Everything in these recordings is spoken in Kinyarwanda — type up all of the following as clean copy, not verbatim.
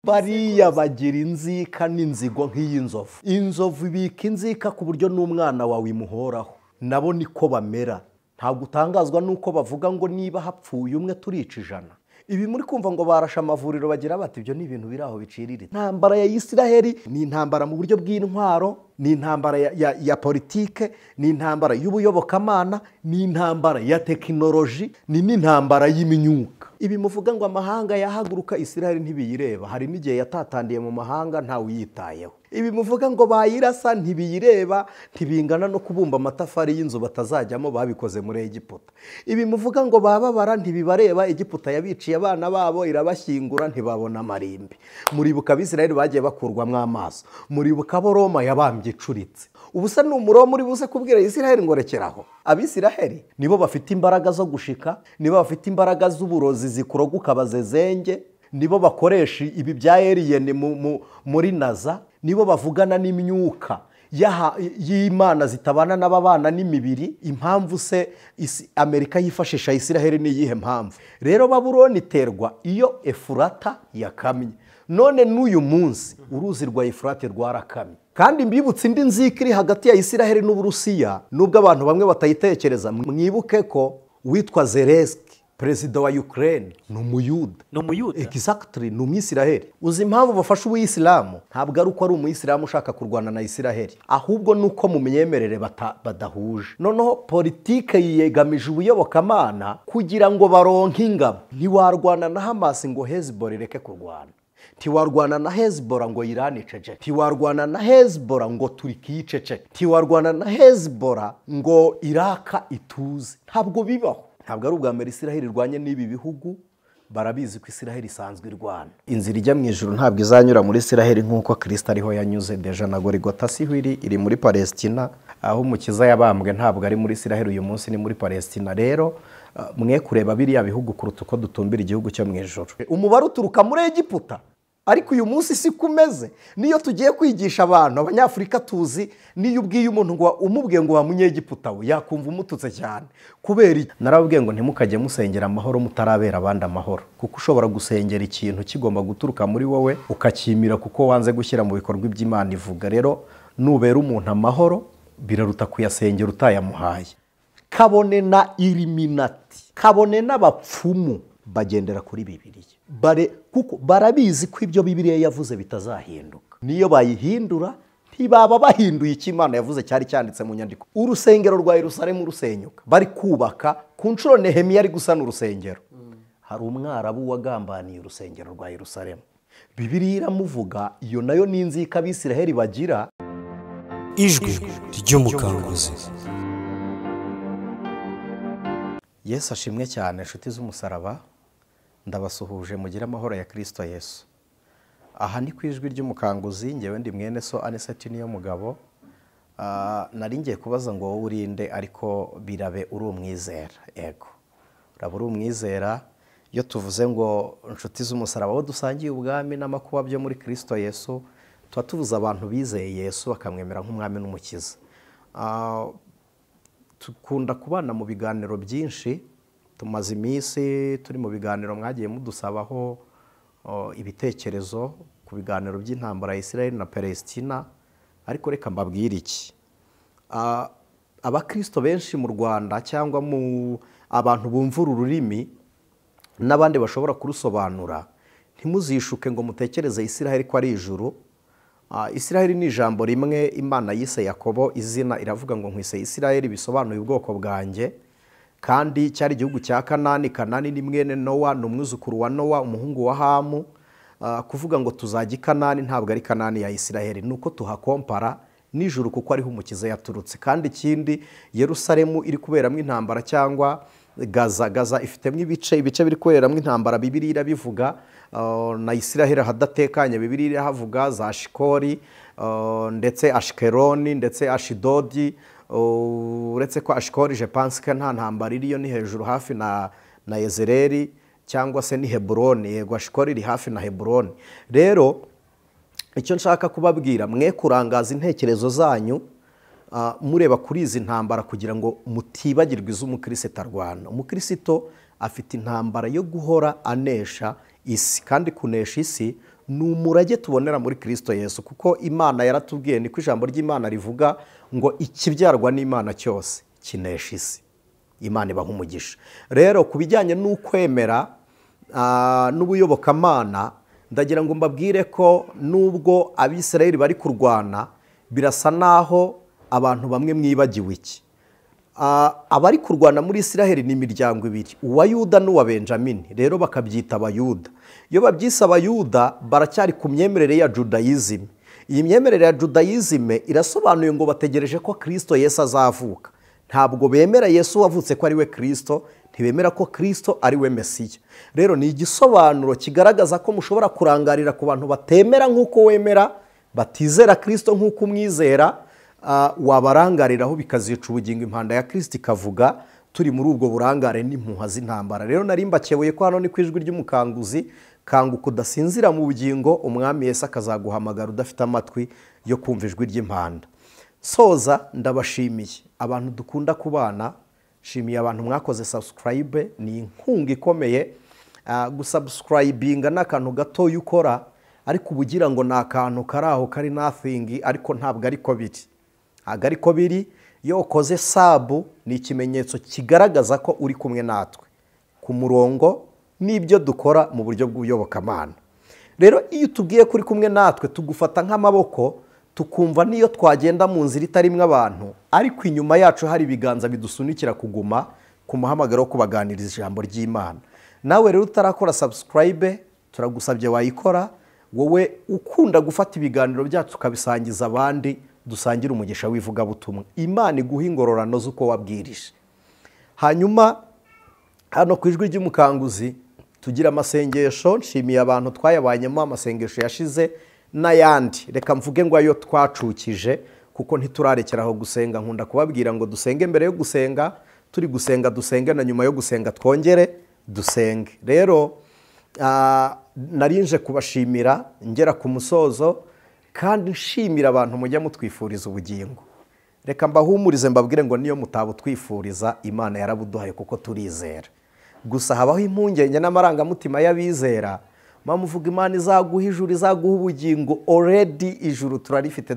bariya bagira inzika n'inzigo nk'iy'inzovu. Inzovu ibika inzika ku buryo n'umwana wawe imuhoraho. Nabo niko bamera. Ntabwo utangazwa nuko bavuga ngo niba hapfuye umwe turica 100. Ibi muri kumva ngo barasha amavuriro bagira bati ibyo ni ibintu biri aho bicirire. Intambara ya Isiraheli ni intambara mu buryo bw'intwaro, ni intambara ya politike, ni intambara y'ubuyobokamana, ni intambara ya tekinoloji, ni n'intambara y'imyuka. Ibi muvuga ngo amahanga yahaguruka Isiraheli ntibiyireba, hari n'igihe yatatandiye mu mahanga nta uyitayeho. Ibi muvuga ngo bayirasa ntibiyireba, ntibingana no kubumba amatafari y'inzu batazajyamo babikoze muri Egiputa. Ibi muvuga ngo bababara ntibibareba, Egiputa yabiciye abana babo irabashyingura ntibabona amarimbi. Muribuka Abisiraheli bagiye bakurwamo amaso, muribuka bo Roma yabambye icuritse. Ubusa n'umuro muri buze kubwira Isiraheli ngo rekeraho. Abisiraheli nibo bafite imbaraga zo gushika, nibo bafite imbaraga z'uburozi zikuroguka bazezenge, nibo bakoresha ibi bya Alien muri NASA, nibo bavugana n'imyuka y'Imana zitabana n'ababana n'imibiri. Impamvu se Amerika yifashisha Isiraheli ni iyihe mpamvu? Rero Babuloni iterwa iyo Efurata yakamye. None n'uyu munsi uruzi rwa Efurate rwarakamye. Kandi mbibutse indi nzika iri hagati ya Isiraheli n'Uburusiya, nubwo abantu bamwe batayitekereza. Mwibuke ko witwa Zelensky, perezida wa Ukraine, ni umuyuda. Exactly, ni umwisiraheli. Uzi impamvu bafasha ubuyisilamu? Ntabwo ari uko ari umuyisilamu ushaka kurwana na Isiraheli, ahubwo nuko mu myemerere badahuje. Noneho politike yiyegamije ubuyobokamana kugira ngo baronke ingabo. Ntiwarwana na Hamas ngo Hezbollah ireke kurwana, ntiwarwana na Hezbollah ngo Iran icece, ntiwarwana na Hezbollah ngo Turkiya icece, ntiwarwana na Hezbollah ngo Iraka ituze. Ntabwo bibaho. Ntabwo ari ubwa mbere Isiraheli irwanye n'ibi bihugu, barabizi ko Isiraheli isanzwe irwana. Inzira ijya mu ijuru ntabwo izanyura muri Isiraheli nk'uko Kristo ariho yanyuze. Deja na Golgotha siho iri muri Palestina, aho umukiza yabambwe ntabwo ari muri Isiraheli uyu munsi, ni muri Palestina. Rero mwe kureba biriya bihugu kuruta uko dutumbira igihugu cyo mu ijuru. Umubare uturuka muri Egiputa, ariko uyu munsi si kumeze. Niyo tugiye kwigisha abantu abanyafurika tuzi, niyo ubwiye umuntu ngo umubwiye ngo wamunyegiputa we yakumva umututse cyane. Kubera narabwiye ngo ntimukajye musengera amahoro mutarabera abandi amahoro, kuko ushobora gusengera ikintu kigomba guturuka muri wowe ukakimira kuko wanze gushyira mu bikorwa iby'Imana ivuga. Rero nubera umuntu amahoro biraruta kuyasengera utayamuhaye. Kabone na Illuminati, kabone n'abapfumu bagendera kuri Bibiliya. Kuko barabizi ko ibyo Bibiliya yavuze bitazahinduka. Niyo bayihindura ntibaba bahinduye icyo Imana yavuze cyari cyanditse mu nyandiko. Urusengero rwa Yerusalemu rusenyuka, bari kubaka ku nshuro Nehemiya ari gusana urusengero. Hari umwarabu wagambaniye urusengero rwa Yerusalemu. Bibiliya iramuvuga, iyo nayo ni inzika Abisiraheli bagira. Ijwi ry'umukanguzi. Yesu ashimwe cyane, inshuti z'umusaraba. Ndabasuhuje mugire amahoro ya Kristo Yesu. Aha ni ku ijwi ry'umukanguzi, ngewe ndi mwene so Aniseti niyo mugabo. Nari ngiye kubaza ngo wowe urinde, ariko birabe uri umwizera. Yego, uraba uri umwizera. Iyo tuvuze ngo inshuti z'umusaraba bo dusangiye ubwami n'amakuba byo muri Kristo Yesu, tuba tuvuze abantu bizeye Yesu bakamwemera nk'umwami n'umukiza. Tukunda kubana mu biganiro byinshi. Tumaze iminsi turi mu biganiro mwagiye mudusabaho ibitekerezo ku biganiro by'intambara ya Isiraheli na Palestina. Ariko reka mbabwire iki, abakristo benshi mu Rwanda cyangwa mu abantu bumva ururimi n'abandi bashobora kurusobanura, ntimuzishuke ngo mutekereze Isiraheli ko ari ijuru. Isiraheli ni ijambo rimwe Imana yise Yakobo izina, iravuga ngo nkwise Isiraheli, bisobanuye ubwoko bwanjye. Kandi cyari igihugu cya Kanani. Kanani ni mwene Nowa, ni umwuzukuru wa Nowa umuhungu wa Hamu. Kuvuga ngo tuzajya i Kanani ntabwo ari Kanani ya Isiraheli, nuko tuhakompara n'ijuru kuko ariho umukiza yaturutse. Kandi ikindi, Yerusalemu iri kuberamo intambara cyangwa Gaza ifitemo ibice biri kuberamo intambara. Bibiliya irabivuga. Na Isiraheli hadatekanye, Bibiliya irahavuga za Shikori, ndetse Ashkeloni, ndetse Ashidodi. Uretse ko Ashikori je pense que nta ntambara iriyo, ni hejuru hafi na Yezereli cyangwa se ni Heburoni. Yego, Ashikori iri hafi na Heburoni. Rero icyo nshaka kubabwira, mwe kurangaza intekerezo zanyu mureba kuri izi ntambara kugira ngo mutibagirwe iz'umukristo arwana. Umukristo afite intambara yo guhora anesha isi, kandi kunesha isi ni umurage tubonera muri Kristo Yesu, kuko Imana yaratubwiye, niko ijambo ry'Imana rivuga ngo ikibyarwa n'Imana cyose kinesha isi. Imana ibaha umugisha. Rero ku bijyanye n'ukwemera n'ubuyobokamana, ndagira ngo mbabwire ko nubwo Abisirayeli bari kurwana, birasa naho abantu bamwe mwibagiwe iki. Abari kurwana muri Isiraheli ni imiryango ibiri, uwa Yuda n'uwa Benjamini, rero bakabyita Abayuda. Iyo babyise Abayuda baracyari ku myemerere ya Judaism. Iyi myemerere ya Judaism irasobanuye ngo bategereje ko Kristo Yesu azavuka. Ntabwo bemera Yesu wavutse ko ari we Kristo, ntibemera ko Kristo ari we Mesiya. Rero ni igisobanuro kigaragaza ko mushobora kurangarira ku bantu batemera nk'uko wemera, batizera Kristo nk'uko umwizera, wabarangariraho bikazica ubugingo, impanda ya Kristo ikavuga. Turi muri ubwo burangare n'impuha z'intambara. Rero nari mbakebeye ko hano ni ku ijwi ry'umukanguzi, kanguka udasinzira mu bugingo, umwami Yesu akazaguhamagara udafite amatwi yo kumva ijwi ry'impanda. Soza ndabashimiye abantu dukunda kubana, shimiye abantu mwakoze subscribe, ni inkunga ikomeye. Gusubscribinga ni akantu gatoya ukora, ariko ubugira ngo ni akantu kari aho kari nothing, ariko ntabwo ariko biri. Ntabwo ariko biri. Iyo ukoze sabu ni ikimenyetso kigaragaza ko uri kumwe natwe ku murongo n'ibyo dukora mu buryo bw'ubuyobokamana. Rero iyo tubwiye kuri kumwe natwe, tugufata nk'amaboko, tukumva niyo twagenda mu nzira itarimwe abantu, ariko inyuma yacu hari ibiganza bidusunikira kuguma ku muhamagaro wo kubaganiriza ijambo ry'Imana. Nawe rero utarakora subscribe, turagusabye wayikora. Wowe ukunda gufata ibiganiro byacu ukabisangiza abandi, dusangira umugisha w'ivugabutumwa. Imana iguha ingororano z'uko wabwirije. Hanyuma hano ku ijwi ry'umukanguzi tugira amasengesho. Nshimiye abantu twayabanyemo amasengesho yashize n'ayandi. Reka mvuge ngo ayo twacukije, kuko ntiturarekeraho gusenga. Nkunda kubabwira ngo dusenge mbere yo gusenga, turi gusenga dusenge, na nyuma yo gusenga twongere dusenge. Rero narinje kubashimira ngera ku musozo, kandi nshimira abantu mujya mutwifuriza ubugingo. Reka mbahumurize mbabwire ngo niyo mutabutwifuriza, Imana yarabuduhaye kuko turizera. Gusa habaho impungenge n'amarangamutima y'abizera, muvuga Imana izaguha ijuru, izaguha ubugingo. Already ijuru turarifite,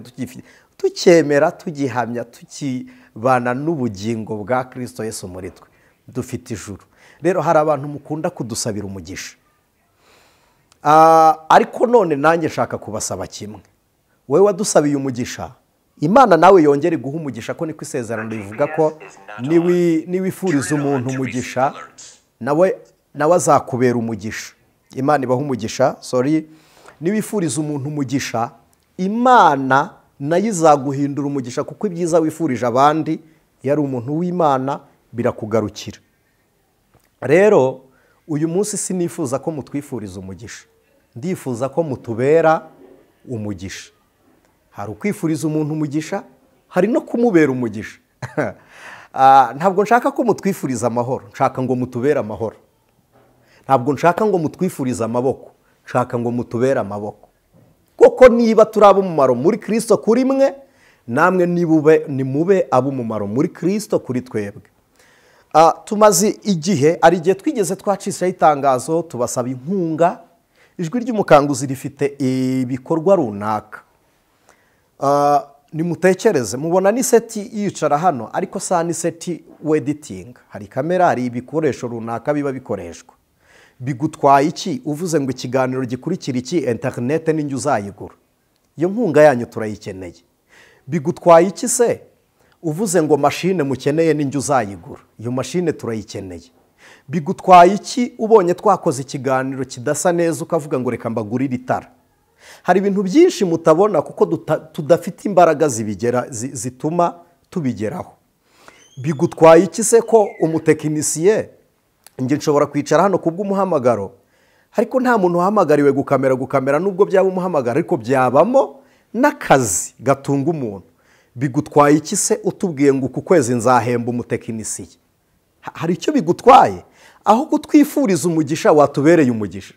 tukemera, tugihamya, tukibana n'ubugingo bwa Kristo Yesu muri twe, dufite ijuru. Rero hari abantu mukunda kudusabira umugisha, ariko none nanjye nshaka kubasaba kimwe. Wewe wadusabiye umugisha, Imana nawe yongere guha umugisha, ko niko isezerano rivuga ko niwifuriza umuntu umugisha, nawe azakubera umugisha. Imana ibaha umugisha. Niwifuriza umuntu umugisha, Imana nayo izaguhindura umugisha, kuko ibyiza wifurije abandi, yari umuntu w'Imana, birakugarukira. Rero uyu munsi sinifuza ko mutwifuriza umugisha, ndifuza ko mutubera umugisha. Hari ukwifuriza umuntu umugisha, hari no kumubera umugisha. Ntabwo nshaka ko mutwifuriza amahoro, nshaka ngo mutubere amahoro. Ntabwo nshaka ngo mutwifurize amaboko, nshaka ngo mutubere amaboko. Kuko niba turi ab'umumaro muri Kristo kuri mwe, namwe nimube ab'umumaro muri Kristo kuri twebwe. Tumaze igihe, ari igihe twigeze twacishaho itangazo tubasaba inkunga. Ijwi ry'umukanguzi rifite ibikorwa runaka. Nimutekereze, mubona ni seti yicara hano, ariko saa ni seti wediting. Hari kamera, hari ibikoresho runaka biba bikoreshwa. Bigutwaye iki uvuze ngo ikiganiro gikurikira iki, internet n'injye uzayigura? Iyo nkunga yanyu turayikeneye. Bigutwaye iki se uvuze ngo mashine mukeneye n'injye uzayigura? Iyo mashine turayikeneye. Bigutwaye iki ubonye twakoze ikiganiro kidasa neza ukavuga ngo reka mbagurire itara? Hari ibintu byinshi mutabona kuko tudafite imbaraga zituma tubigeraho. Bigutwaye iki se ko umutekinisiye, njye nshobora kwicara hano kubw'umuhamagaro, ariko nta muntu uhamagariwe gukamera, nubwo byaba umuhamagaro, ariko byabamo n'akazi gatunga umuntu. Bigutwaye iki se utubwiye ngo uku kwezi nzahemba umutekinisiye? Hari icyo bigutwaye? Aho kutwifuriza umugisha watubereye umugisha.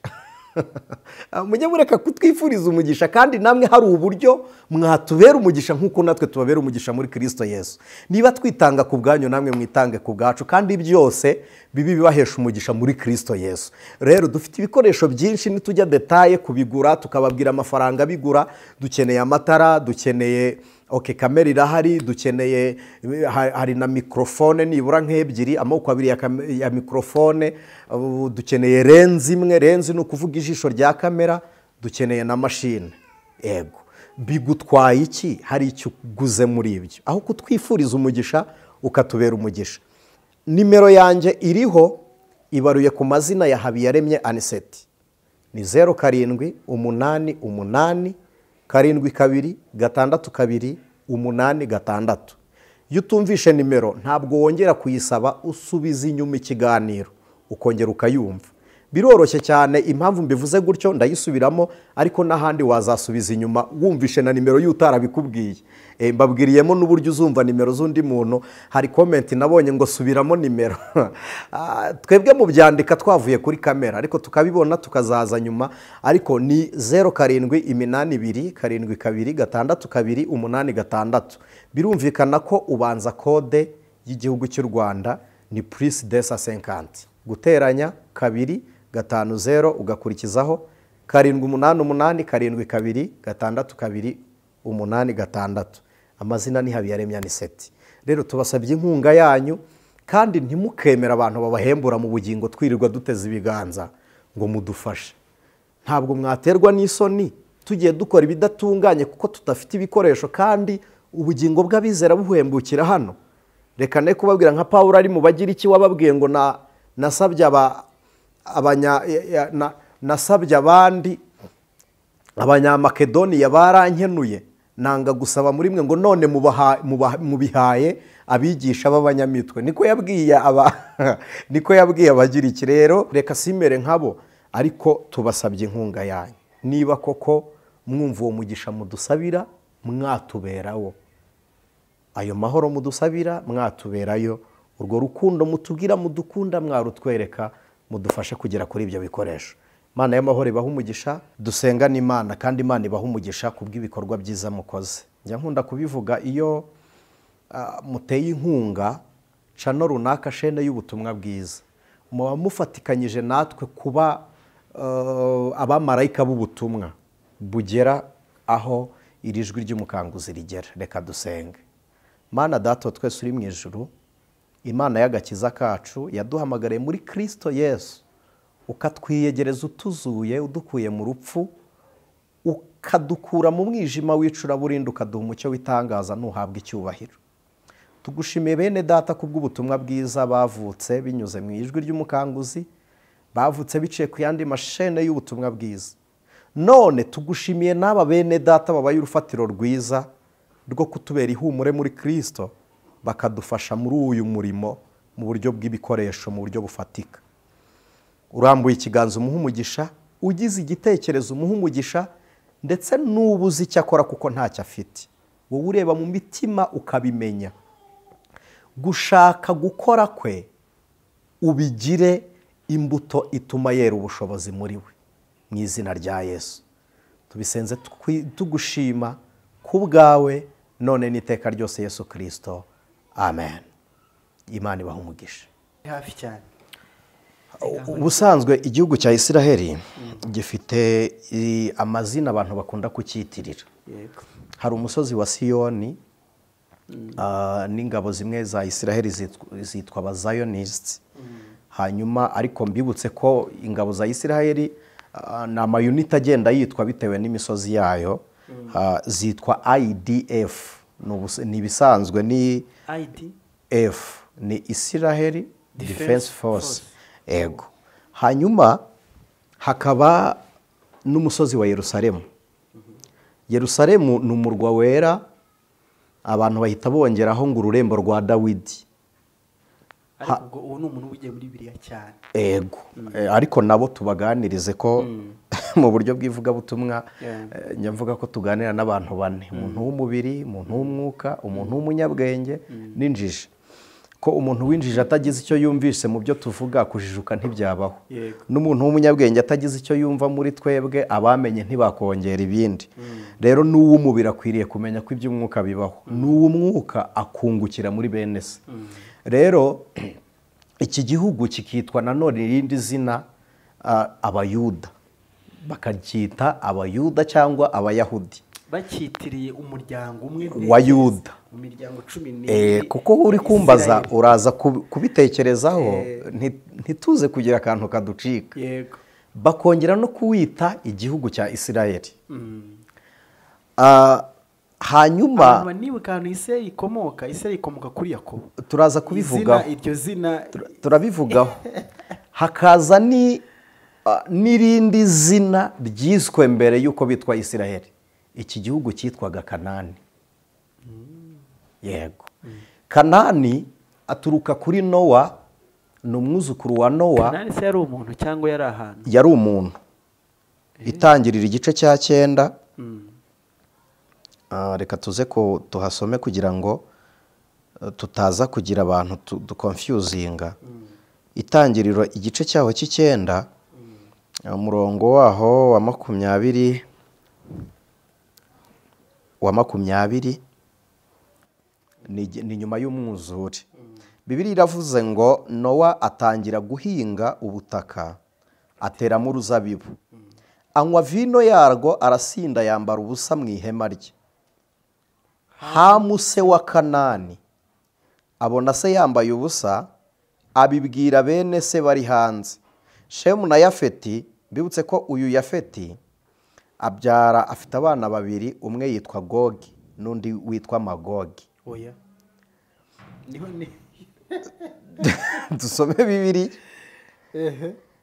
mujye mureka kutwifuriza umugisha, kandi namwe hari uburyo mwatubera umugisha nk'uko natwe tubabera umugisha muri Kristo Yesu. Niba twitanga ku bwanyu, namwe mwitange ku bwacu, kandi byose bibi bibahesha umugisha muri Kristo Yesu. Rero dufite ibikoresho byinshi, nitujya detaye kubigura tukababwira amafaranga bigura. Dukeneye amatara, dukeneye kamera irahari, dukeneye hari na mikrofone nibura nk'ebyiri, amoko abiri ya mikrofone, dukeneye lenzi imwe. Lenzi ni ukuvuga ijisho rya kamera. Dukeneye na mashine. Yego, bigutwaye iki? Hari icyo uguze muri ibyo, aho kutwifuriza umugisha ukatubera umugisha. Nimero yanjye iriho, ibaruye ku mazina ya Habiyaremye Aniseti, ni 0788726286. Iyo utumvishe nimero ntabwo wongera kuyisaba, usubiza inyuma ikiganiro ukongera ukayumva. Biroroshye cyane. Impamvu mbivuze gutyo ndayisubiramo, ariko n'ahandi wazasubiza inyuma wumvishe na nimero y'utarabikubwiye. Mbabwiriyemo n'uburyo uzumva nimero z'undi muntu. Hari comment nabonye ngo subiramo nimero. Twebwe mu byandika twavuye kuri kamera, ariko tukabibona tukazaza nyuma. Ariko ni 0782726286. Birumvikana ko ubanza kode y'igihugu cy'u Rwanda ni +250, guteranya 250 ugakurikizaho 788726286. Amazina ni Habiyaremye Aniseti. Rero tubasabye inkunga yanyu, kandi ntimukemera abantu babahembura mu bugingo twirirwa duteze ibiganza ngo mudufashe. Ntabwo mwaterwa n'isoni tugiye dukora ibidatunganye kuko tudafite ibikoresho, kandi ubugingo bw'abizera buhembukira hano. Reka ne kubabwira nka Pawulo ari mu bagira iki, wababwiye ngo nasabye abandi abanyamakedoniya barankenuye, nanga gusaba muri mwe ngo none mubihaye abigisha b'abanyamitwe. Niko yabwiye abagira iki. Rero reka simere nkabo, ariko tubasabye inkunga yanyu. Niba koko mwumva uwo mugisha mudusabira, mwatuberaho. Ayo mahoro mudusabira, mwatuberayo. Urwo rukundo mutubwira mudukunda, mwarutwereka, mudufashe kugera kuri ibyo bikoresho. Imana y'amahoro ibaha umugisha. Dusenga n'Imana, kandi Imana ibaha umugisha kubw'ibikorwa byiza mukoze. Njya nkunda kubivuga, iyo muteye inkunga channel runaka, shene y'ubutumwa bwiza, muba mufatikanyije natwe kuba abamarayika b'ubutumwa bugera aho iri jwi ry'umukanguzi rigera. Reka dusenge. Mana Data twese uri mu ijuru, Imana y'agakiza kacu, yaduhamagariye muri Kristo Yesu, ukatwiyegereza utuzuye, udukuye mu rupfu, ukadukura mu mwijima w'icuraburindi, ukaduha umucyo w'itangaza. Ntuhabwe icyubahiro. Tugushimiye bene Data kubw'ubutumwa bwiza bavutse binyuze mu ijwi ry'umukanguzi, bavutse biciye ku yandi mashene y'ubutumwa bwiza. None tugushimiye n'aba bene Data babaye urufatiro rwiza rwo kutubera ihumure muri Kristo, bakadufasha muri uyu murimo mu buryo bw'ibikoresho, mu buryo bufatika. Urambuye ikiganza umuha umugisha, ugize igitekerezo umuha umugisha, ndetse n'ubuze icyo akora kuko ntacyo afite. Wowe ureba mu mitima ukabimenya. Gushaka gukora kwe ubigire imbuto ituma yera ubushobozi muri we, mu izina rya Yesu tubisenze tugushima ku bwawe none n'iteka ryose, Yesu Kristo, amen. Imana ibaha umugisha. Hafi cyane. Ubusanzwe igihugu cya Isiraheli gifite amazina abantu bakunda kucyitirira. Hari umusozi wa Siyoni, n'ingabo zimwe za Isiraheli zitwa abazayonisti. Hanyuma ariko mbibutse ko ingabo za Isiraheli ni amayuniti agenda yitwa bitewe n'imisozi yayo. Zitwa IDF. Ni ibisanzwe ni IDF, ni Israel Defense Force. Ego. Hanyuma hakaba n'umusozi wa Yerusalemu. Yerusalemu ni umurwa wera, abantu bahita bongeraho ngo ururembo rwa Dawidi. Ariko uwo ni umuntu ugiye muri Bibiliya cyane. Ego. Ariko nabo tubaganirize ko mu buryo bw'ivugabutumwa, nyamvuga ko tuganira n'abantu bane: umuntu w'umubiri, umuntu w'umwuka, umuntu w'umunyabwenge n'injiji. ko umuntu winjije atagize icyo yumvise mu byo tuvuga kujijuka ntibyabaho. Yego. N'umuntu w'umunyabwenge atagize icyo yumva muri twebwe abamenye ntibakongera ibindi. Rero n'uw'umubiri akwiriye kumenya ko iby'umwuka bibaho, n'uw'umwuka akungukira muri bene se. Rero iki gihugu kikitwa nanone irindi zina abayuda, bakacyita abayuda cyangwa abayahudi, bacyitiriye umuryango umwe wa Yuda, mu miryango 12. kuko uri kumbaza uraza kubitekerezaho, ntituze kugira akantu kaducika. Yego. Bakongera no kuwita igihugu cya Isirayeli. Hanyuma nibuka ahantu Isirayeli ikomoka kuri Yakobo. turaza kubivugaho, Iryo zina turabivugaho. Hakaza n'irindi zina ryiswe mbere y'uko bitwa Isirayeli. Iki gihugu cyitwaga Kanani. Yego. Kanani aturuka kuri Nowa, ni umwuzukuru wa Nowa. Kanani se yari umuntu cyangwa yari ahantu? Yari umuntu. Itangirira igice cya 9. Reka tuze ko tuhasome kugira ngo tutaza kugira abantu dukonfuzinga. Itangiriro igice cyaho cy'9, umurongo waho wa 20 ni nyuma y'umwuzure. Bibiliya iravuze ngo Nowa atangira guhinga ubutaka, ateramo uruzabibu, anywa vino yarwo, arasinda, yambara ubusa mu ihema rye. Hamu se wa Kanani abona se yambaye ubusa, abibwira bene se bari hanze. Shemu na Yafeti, bibutse ko uyu Yafeti abyara, afite abana babiri, umwe yitwa Gogi n'undi witwa Magogi. Oya. Dusome Bibiliya.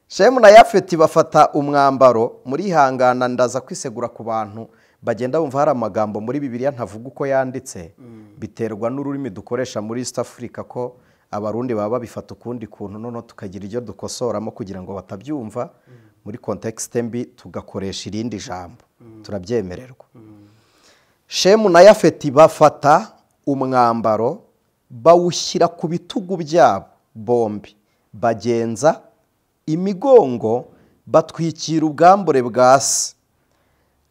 Shemu na Yafeti bafata umwambaro, muri hangana ndaza kwisegura ku bantu bagenda bumva hari amagambo muri Bibiliya ntavuga uko yanditse, biterwa n'ururimi dukoresha muri East Africa, ko abarundi baba bifata ukundi kuntu, none tukagira ibyo dukosoramo kugira ngo batabyumva muri context mbi, tugakoresha irindi jambo, turabyemererwa. Shemu na Yafeti bafata umwambaro, bawushyira ku bitugu byabo bombi, bagenza imigongo, batwikira ubwambure bwa se.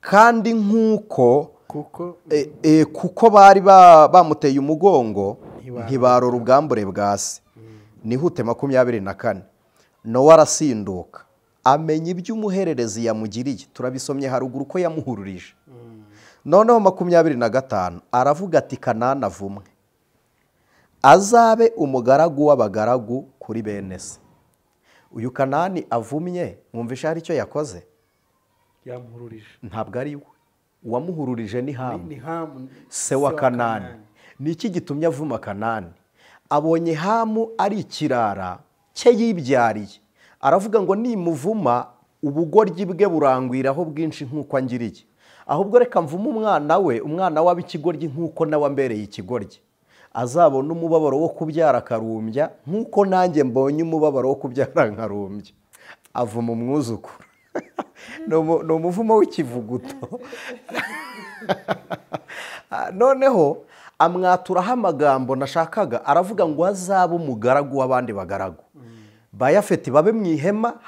Kandi kuko bari bamuteye umugongo, ntibarora ubwambure bwa se. Nihute 24. Nowa arasinduka, amenya ibyo umuhererezi yamugiriye. Turabisomye haruguru ko yamuhururije. Noneho 25 aravuga ati, Kanani avumwe, azabe umugaragu w'abagaragu kuri bene se. Uyu Kanani avumye, mwumvisha hari icyo yakoze? Yamuhururije. Ntabwo ari we uwamuhururije, ni Hamu, Ni Hamu se wa Kanani. Ni iki gitumye avuma Kanani? Abonye Hamu ari ikirara cye yibyariye, aravuga ngo nimuvuma ubugoryi bwe burangwiraho bwinshi nk'uko angiriye, ahubwo reka mvume umwana we aba ikigoryi nk'uko nawe ambereye ikigoryi, azabona umubabaro wo kubyara akarumbya nk'uko nanjye mbonye umubabaro wo kubyara nkarumbya. Avuma umwuzukuru. Ni umuvumo w'ikivuguto. Noneho amwaturaho amagambo nashakaga, aravuga ngo azabe umugaragu w'abandi bagaragu. Ba Yafeti babe mu ihema,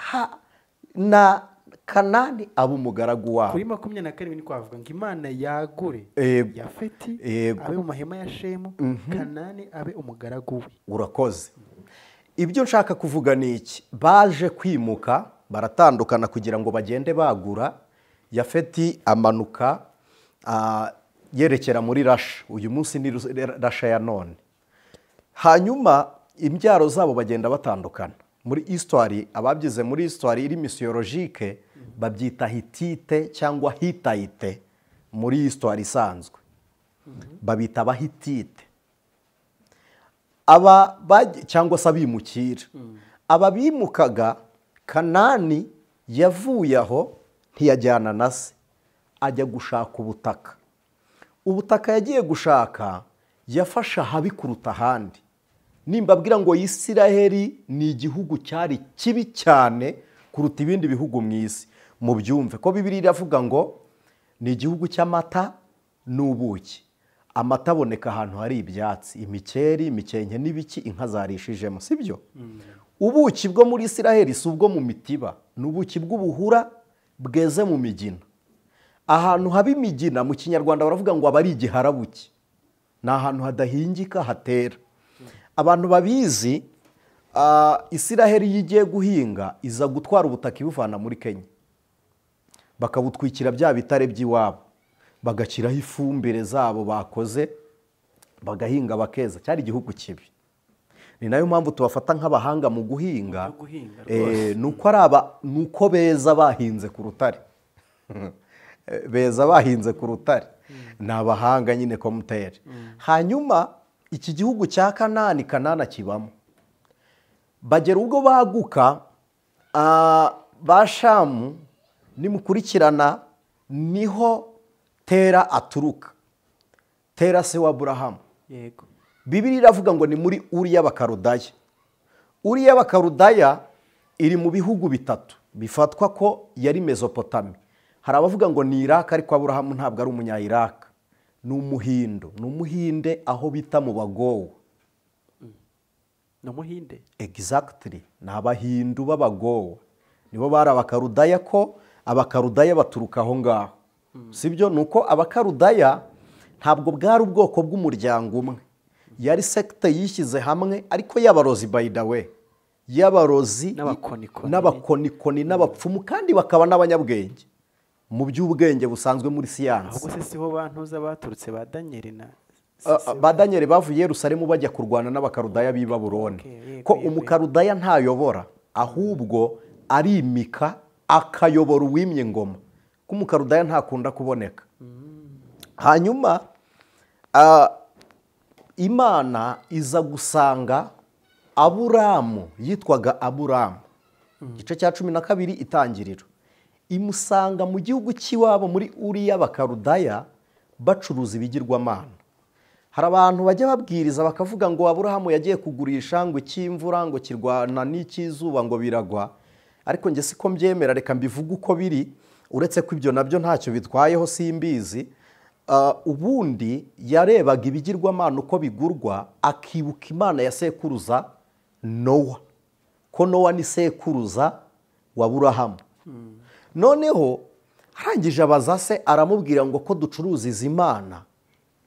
na Kanani abe umugaragu wabo. Kuri 27 ni kwavuga ngo Imana yagure Yafeti abe mu mahema ya Shemu, Kanani abe umugaragu we. Urakoze. Ibyo nshaka kuvuga ni iki? Baje kwimuka, baratandukana kugira ngo bagende bagura. Yafeti amanuka yerekera muri Rasha. Uyu munsi ni Rasha ya none. Hanyuma imbyaro zabo bagenda batandukana. Muri histoire, ababyize muri histoire iri misiyologike babyita Hitite cyangwa Hitayite. Muri histoire isanzwe babita Abahitite. Cyangwa se abimukira. Aba bimukaga, Kanani yavuye aho ntiyajyana na se, ajya gushaka ubutaka. Ubutaka yagiye gushaka yafashe ahabi kuruta ahandi. Nimbabwira ngo Isiraheli ni igihugu cyari kibi cyane kuruta ibindi bihugu mu isi, mu byumve ko Bibiliya iravuga ngo ni igihugu cy'amata n'ubuki. amata aboneka ahantu hari ibyatsi, imikeri, imikenke n'ibiki inka zarishijemo, sibyo? Ubuki bwo muri Isiraheli si ubwo mu mitiba, ni ubuki bw'ubuhura bweze mu migina. Ahantu haba imigina mu kinyarwanda baravuga ngo aba ari igiharabuki, ni ahantu hadahingika hatera. Abantu babizi, Isiraheli iyo igiye guhinga iza gutwara ubutaka ibuvana muri Kenya, bakabutwikira bya bitare by'iwabo, bagashyiraho ifumbire zabo bakoze, bagahinga bakeza. Cyari igihugu kibi. Ni nayo mpamvu tubafata nk'abahanga mu guhinga, nuko beza bahinze ku rutare. Beza bahinze ku rutare, ni abahanga nyine komuteri. Hanyuma iki gihugu cya Kanani, Kanani kibamo. Bagera ubwo baguka, ba Shamu nimukurikirana niho Tera aturuka. Tera se wa Aburahamu. Yego. Bibiliya iravuga ngo ni muri Uri y'Abakarudaya. Uri y'Abakarudaya iri mu bihugu bitatu bifatwa ko yari Mesopotami. Hari abavuga ngo ni Iraka, ariko Aburahamu ntabwo ari umunya-Iraka, ni umuhindo, ni umuhinde aho bita mu Bagowa. Ni umuhinde? Exactly, ni abahindu b'Abagowa, nibo bari Abakarudaya, ko Abakarudaya baturuka aho ngaho. Sibyo? Nuko Abakarudaya ntabwo bwari ubwoko bw'umuryango umwe, yari sekte yishyize hamwe, ariko y'abarozi, by the way, y'abarozi n'abakonikoni n'abapfumu, kandi bakaba n'abanyabwenge mu by'ubwenge busanzwe muri siyansi. Ahubwo se siho bantuza baturutse ba Daniel na ba Daniel bavuye Yerusalemu bajya kurwana n'Abakarudaya b'i Babuloni. Ko Umukarudaya ntayobora, ahubwo arimika akayobora uwimye ngoma. Ko Umukarudaya ntakunda kuboneka. Hanyuma Imana iza gusanga Aburamu, yitwaga Aburamu, igice cya 12 Itangiriro, imusanga mu gihugu cy'iwabo muri Uri y'Abakarudaya bacuruza ibigirwamana. Hari abantu bajya babwiriza bakavuga ngo Aburahamu yagiye kugurisha ngo icy'imvura ngo kirwana n'icy'izuba ngo biragwa, ariko njye siko mbyemera, reka mbivuge uko biri, uretse ko ibyo nabyo ntacyo bitwayeho, simbizi. Ubundi yarebaga ibigirwamana uko bigurwa, akibuka Imana ya sekuruza Nowa, ko Nowa ni sekuruza wa Aburahamu. Noneho arangije abaza se, aramubwira ngo ko ducuruza izi mana,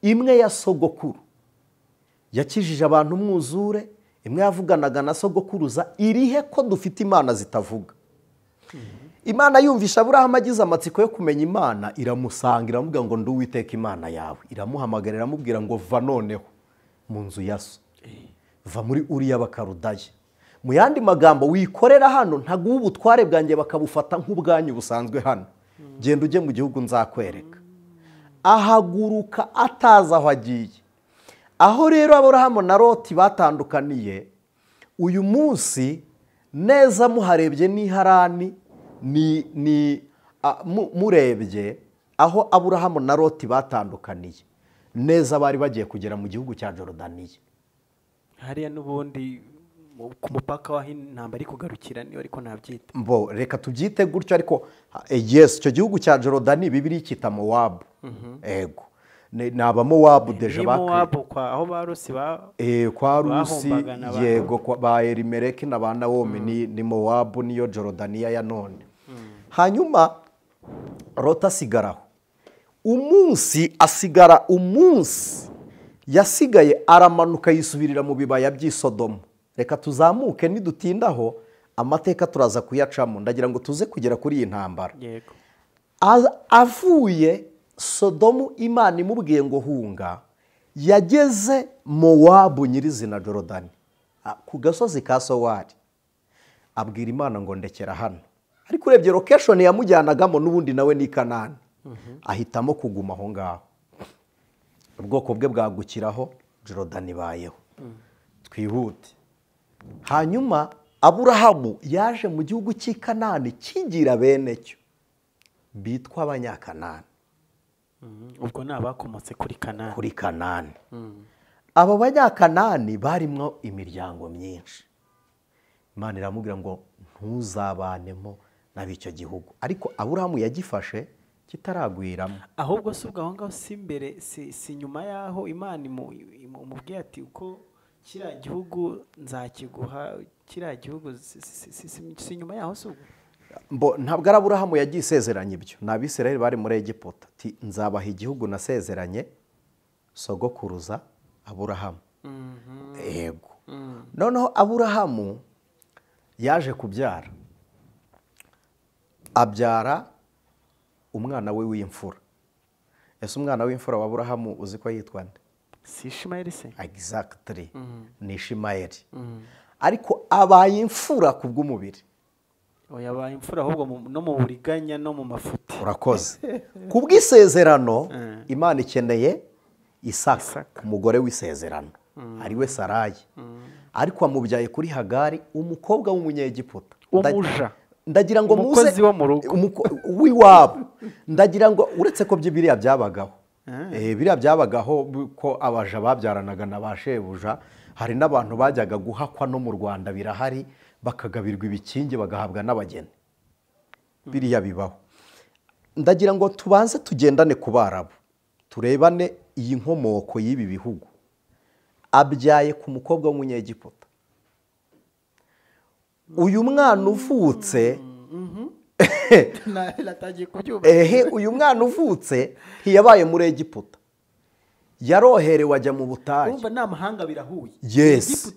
imwe ya sogokuru yakijije abantu umwuzure, imwe yavuganaga na sogokuruza, irihe ko dufite imana zitavuga? Imana yumvisha Aburahamu agize amatsiko yo kumenya Imana, iramusanga, iramubwira ngo ndi Uwiteka Imana yawe. Iramuhamagara, iramubwira ngo va noneho mu nzu ya so, va muri Uri y'Abakarudaya. Mu yandi magambo, wikorera hano, ntaguha ubutware bwanjye bakabufata nk'ubwanyu busanzwe hano, genda ujye mu gihugu nzakwereka. Ahaguruka atazi aho agiye. Aho rero Aburahamu na Loti batandukaniye, uyu munsi neza muharebye ni Harani, murebye aho Aburahamu na Loti batandukaniye, neza bari bagiye kugera mu gihugu cya Jorodaniya. Hariya n'ubundi ku mupaka w'aho intambara iri kugarukira, niyo ariko nabyita. Mbo reka tubyite gutyo, ariko yes, icyo gihugu cya Jorodani Bibiliya cyita Mowabu. Ego, ni Abamowabu deje bakwe. Ni Mowabu aho ba Rusi kwa Rusi, yego, ba Elimeleki na ba Nawomi, ni Mowabu, niyo Jorodaniya ya none. Hanyuma Loti asigaraho umunsi yasigaye, aramanuka yisubirira mu bibaya by'i Sodomu. Reka tuzamuke, nidutindaho amateka turaza kuyacamo, ndagira ngo tuze kugera kuri iyi ntambara. Yego. Avuye Sodomu, Imana imubwiye ngo hunga, yageze Mowabu nyirizina Jorodani, ku gasozi ka Sowari. Abwira Imana ngo ndekera hano, ariko urebye location yamujyanagamo n'ubundi nawe ni Kanani. Ahitamo kuguma aho ngaho, ubwoko bwe bwagukiraho, Jorodani bayeho. Twihute. Hanyuma Aburahamu yaje mu gihugu cy'i Kanani kigira bene cyo, bitwa Abanyakanani. Ubwo ni abakomotse kuri Kanani. Kuri Kanani. Aba Banyakanani barimo imiryango myinshi. Imana iramubwira ngo ntuzabanemo n'ab'icyo gihugu, ariko Aburahamu yagifashe kitaragwiramo. ahubwo si ubwo aho ngaho si imbere si nyuma y'aho imana imubwiye ati uko kiriya gihugu nzakiguha, kiriya gihugu si nyuma y'aho si ubwo. Ntabwo ari Aburahamu yagiye isezeranya ibyo, ni Abisirayeli bari muri Egiputa ati nzabaha igihugu nasezeranye sogokuruza Aburahamu. Yego. Noneho Aburahamu yaje kubyara, abyara umwana we w'imfura. Ese umwana w'imfura wa Aburahamu uzi ko yitwa nde? Si Ishimayeli se? Exactly. Ni Ishimayeli. Ariko abaye imfura ku bw'umubiri. Yabaye imfura ahubwo no mu buriganya no mu mafuti. Urakoze. Ku bw'isezerano Imana ikeneye Isaka, umugore w'isezerano, ari we Sarayi. Ariko amubyaye kuri Hagari, umukobwa w'umunyegiputa. Umuja. Ndagira ngo muze umukozi wo mu rugo w'iwabo. Ndagira ngo uretse ko biriya byabagaho, biriya byabagaho ko abaja babyaranaga na ba shebuja, hari n'abantu bajyaga guhakwa no mu Rwanda birahari, bakagabirwa ibikingi bagahabwa n'abageni. Biriya bibaho. Ndagira ngo tubanze tugendane ku Barabu, turebane iyi nkomoko y'ibi bihugu. Abyaye ku mukobwa w'umunyegiputa. Uyu mwana uvutse uyu mwana uvutse ntiyabaye muri Egiputa, yaroherewe ajya mu butayu. Urumva ni amahanga birahuye. Yes.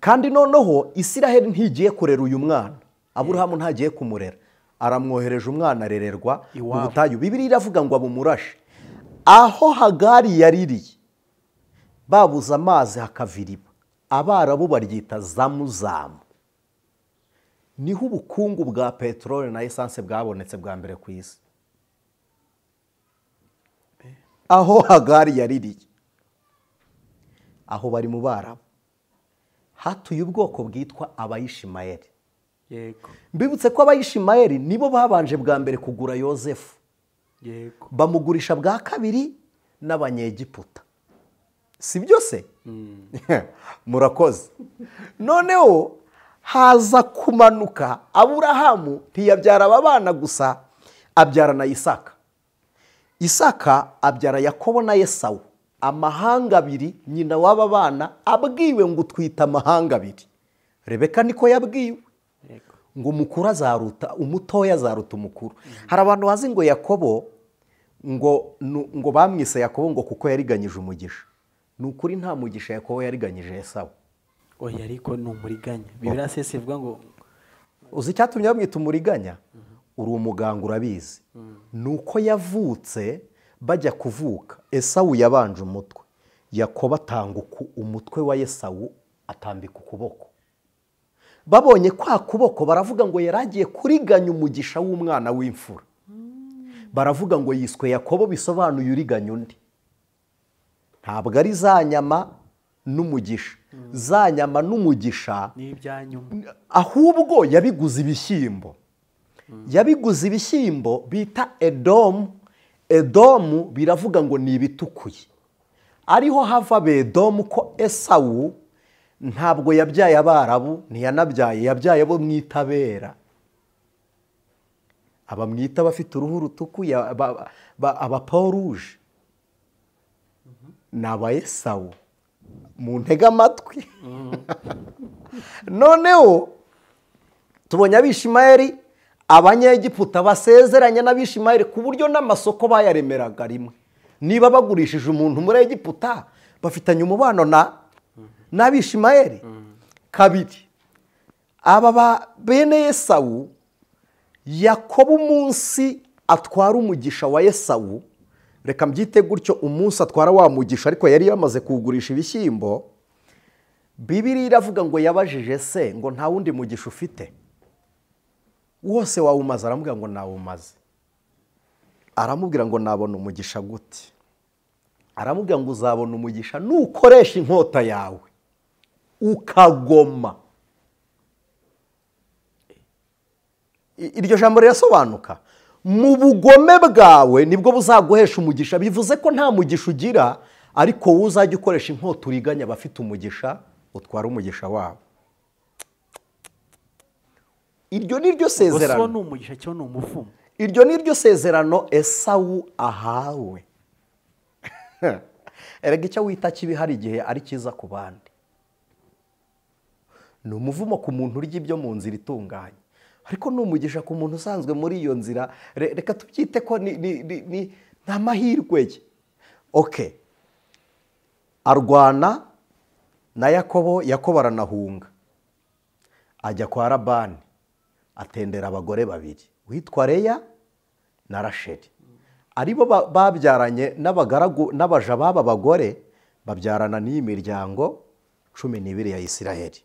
Kandi noneho Isiraheli ntigiye kurera uyu mwana, Aburahamu ntagiye kumurera, aramwohereje umwana arererwa mu butayu. Bibiliya iravuga ngo abumurashe aho Hagari yaririye, babuze amazi hakava iriba. Abarabu baryita Zamuzamu. Niho ubukungu bwa peteroli na esanse bwabonetse bwa mbere ku isi. Aho Hagari yaririye, aho bari mu Barabu, hatuye ubwoko bwitwa Abayishimayeli. Yego. Mbibutse ko Abayishimayeli nibo babanje bwa mbere kugura Yozefu. Yego. Bamugurisha bwa kabiri n'Abanyegiputa. Si byo se? Murakoze. Noneho haza kumanuka Aburahamu, ntiyabyara aba bana gusa, abyara na Isaka. Isaka abyara Yakobo na Esawu, amahanga abiri. Nyina w'aba bana abwiwe ngo utwita amahanga abiri. Rebeka niko yabwiwe ngo umukuru azaruta umutoya, azaruta umukuru. Hari abantu bazi ngo Yakobo ngo bamwise Yakobo ngo kuko yariganyije umugisha. Ni ukuri nta mugisha Yakobo yariganyije Esawu. Oya ariko ni umuriganya. Bibiliya se ivuga ngo uzi icyatumye bamwita umuriganya? Uri umuganga urabizi. Nuko yavutse bajya kuvuka, Esawu yabanje umutwe, Yakobo atanga umutwe wa Esawu atambika ukuboko. Babonye kwa kuboko baravuga ngo yaragiye kuriganya umugisha w'umwana w'imfura. Baravuga ngo yiswe Yakobo, bisobanuye uriganya undi. Ntabwo ari za nyama n'umugisha, za nyama n'umugisha ni ibyanyuma, ahubwo yabiguze ibishyimbo. Yabiguze ibishyimbo bita Edomu. Edomu biravuga ngo ni ibitukuye. Ariho hava Bedomu ko Esawu ntabwo yabyaye Abarabu, ntiyanabyaye, yabyaye abo mwita Abera. Abamwita bafite uruhu rutukuye, abaporuje. Ni aba Esawu. Mu ntega amatwi. Noneho tubonye Abishimayeli, Abanyegiputa basezeranye n'Abishimayeli ku buryo n'amasoko bayaremeraga rimwe. Niba bagurishije umuntu muri Egiputa, bafitanye umubano n'Abishimayeli. Kabiri, aba bene Esawu, Yakobo umunsi atwara umugisha wa Esawu, reka mbyite gutyo, umunsi atwara wa mugisha, ariko yari yamaze kugurisha ibishyimbo. Bibiliya iravuga ngo yabajije se ngo nta wundi mugisha ufite, wose wawumaze? Aramubwira ngo nawumaze. Aramubwira ngo nabona umugisha gute? Aramubwira ngo uzabona umugisha nukoresha inkota yawe ukagoma. Iryo jambo rirasobanuka. Mu bugome bwawe nibwo buzaguhesha umugisha. Bivuze ko nta mugisha ugira, ariko wowe uzajya ukoresha inkota uriganya abafite umugisha, utwara umugisha wabo. Iryo ni ryo sezerano. Gusa ni umugisha cyo ni umuvumo. iryo ni ryo sezerano Esawu ahawe. Erega icyo wita kibi hari igihe ari cyiza ku bandi. Ni umuvumo ku muntu urya ibyo mu nzira itunganye, ariko ni umugisha ku muntu usanzwe muri iyo nzira. Reka tubyite ko ni amahirwe ye. Okay, arwana na Yakobo, Yakobo aranahunga ajya kwa Labani, atendera abagore babiri witwa Leya na Rasheli, aribo babyaranye n'abagaragu n'abaja b'aba bagore, babyarana n'iyi miryango 12 ya Isiraheli.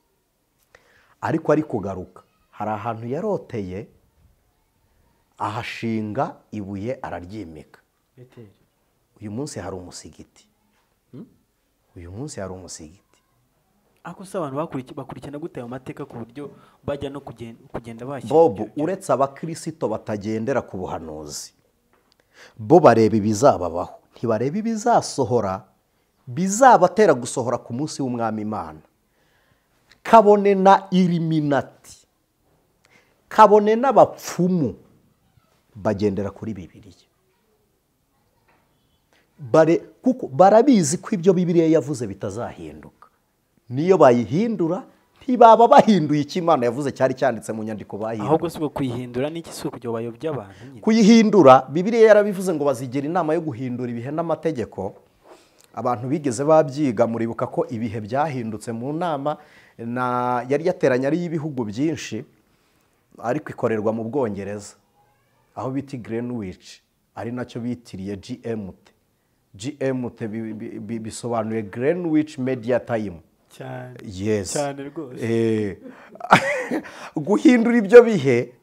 Ariko ari kugaruka, hari ahantu yaroteye ahashinga ibuye araryimika. Uyu munsi hari umusigiti. Uyu munsi hari umusigiti. Ako se abantu bakurikirana gute ayo mateka ku buryo bajya no kugenda bashyira Bob, uretse abakristo batagendera ku buhanuzi, bo bareba ibizababaho, ntibareba ibizasohora bizabatera gusohora ku munsi w'umwami Imana. Kabone na Iliminati, kabone n'abapfumu bagendera kuri Bibiliya. Kuko barabizi ko ibyo Bibiliya yavuze bitazahinduka. Niyo bayihindura ntibaba bahinduye icyo Imana yavuze cyari cyanditse mu nyandiko bahinduye. Ahubwo si kuyihindura n'iki si kujya bayobya abantu nyine. Kuyihindura, Bibiliya yarabivuze ngo bazigira inama yo guhindura ibihe n'amategeko. Abantu bigeze babyiga, muribuka ko ibihe byahindutse mu nama yari yateranye ari y'ibihugu byinshi, ariko ikorerwa mu Bwongereza aho bita Greenwich, ari nacyo bitiriye GMT. GMT bisobanuye Greenwich Media Time. Cyane. Yes. Cyane rwose. Guhindura ibyo bihe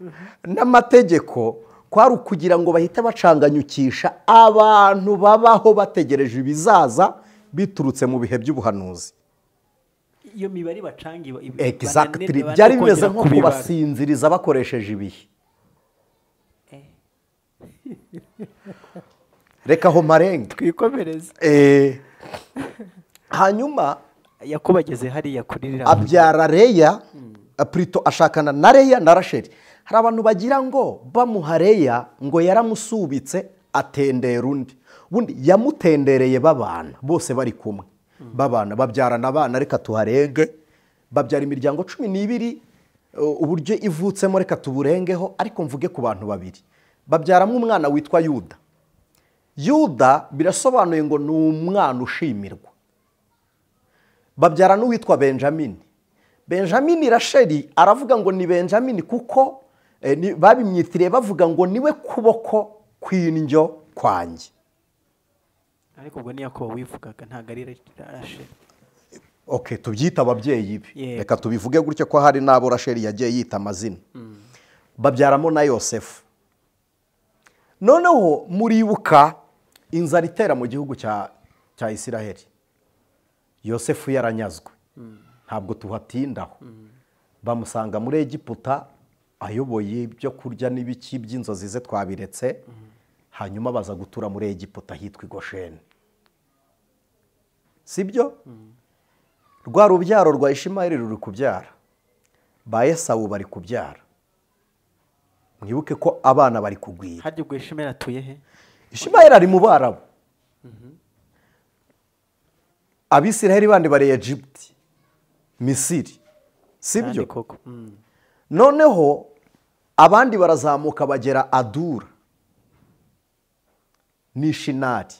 n'amategeko kwari ukugira ngo bahite bacanganyukisha abantu babaho bategereje ibizaza biturutse mu bihe by'ubuhanuzi. Iyo mibare bacanga Exactly. Byari bimeze nko kubasinziriza bakoresheje ibihe. Reka ho marenge twikomereze. Hanyuma Yakobo ageze hariya kuri Leya, abyara Leya, Prito ashakana na Leya na Rasheli. Hari abantu bagira ngo bamuha Leya ngo yaramusubitse atendera undi. Bundi yamutendereye babana bose bari kumwe. Babana babyarana abana, reka tuharenge, babyara imiryango 12, uburyo ivutsemo reka tuburengeho, ariko mvuge ku bantu babiri. Babyaramo umwana witwa Yuda. Yuda birasobanuye ngo ni umwana ushimirwa. Babyara n'uwitwa Benjamin. Benjamin Rasheli aravuga ngo ni Benjamin kuko babimyitiriye bavuga ngo niwe kuboko kw'indyo kwanjye. Ariko ubwo ni Yakobo wivugaga, ntago ari Rasheli. Okay, tubyita ababyeyi be. Reka tubivuge gutyo ko hari nabo Rasheli yagiye yita amazina. Babyaramo na Yosefu. Noneho muribuka inzara itera mu gihugu cya Isiraheli. Yosefu yaranyazwe. Ntabwo tuhatindaho. Bamusanga muri Egiputa ayoboye ibyo kurya n'ibiki by'inzozi ze twabiretse. Hanyuma baza gutura muri Egiputa hitwa Gosheni. Sibyo? Rwa rubyaro rwa Ishimayeli ruri kubyara. Ba Esawu bari kubyara. Mwibuke ko abana bari kugwira. Harya ubwo Ishimayeli atuye he? Ishimayeli ari mu Barabu. Abisiraheli bandi bari Egypt, Misiri. Sibyo? Noneho abandi barazamuka bagera Adura ni Shinari.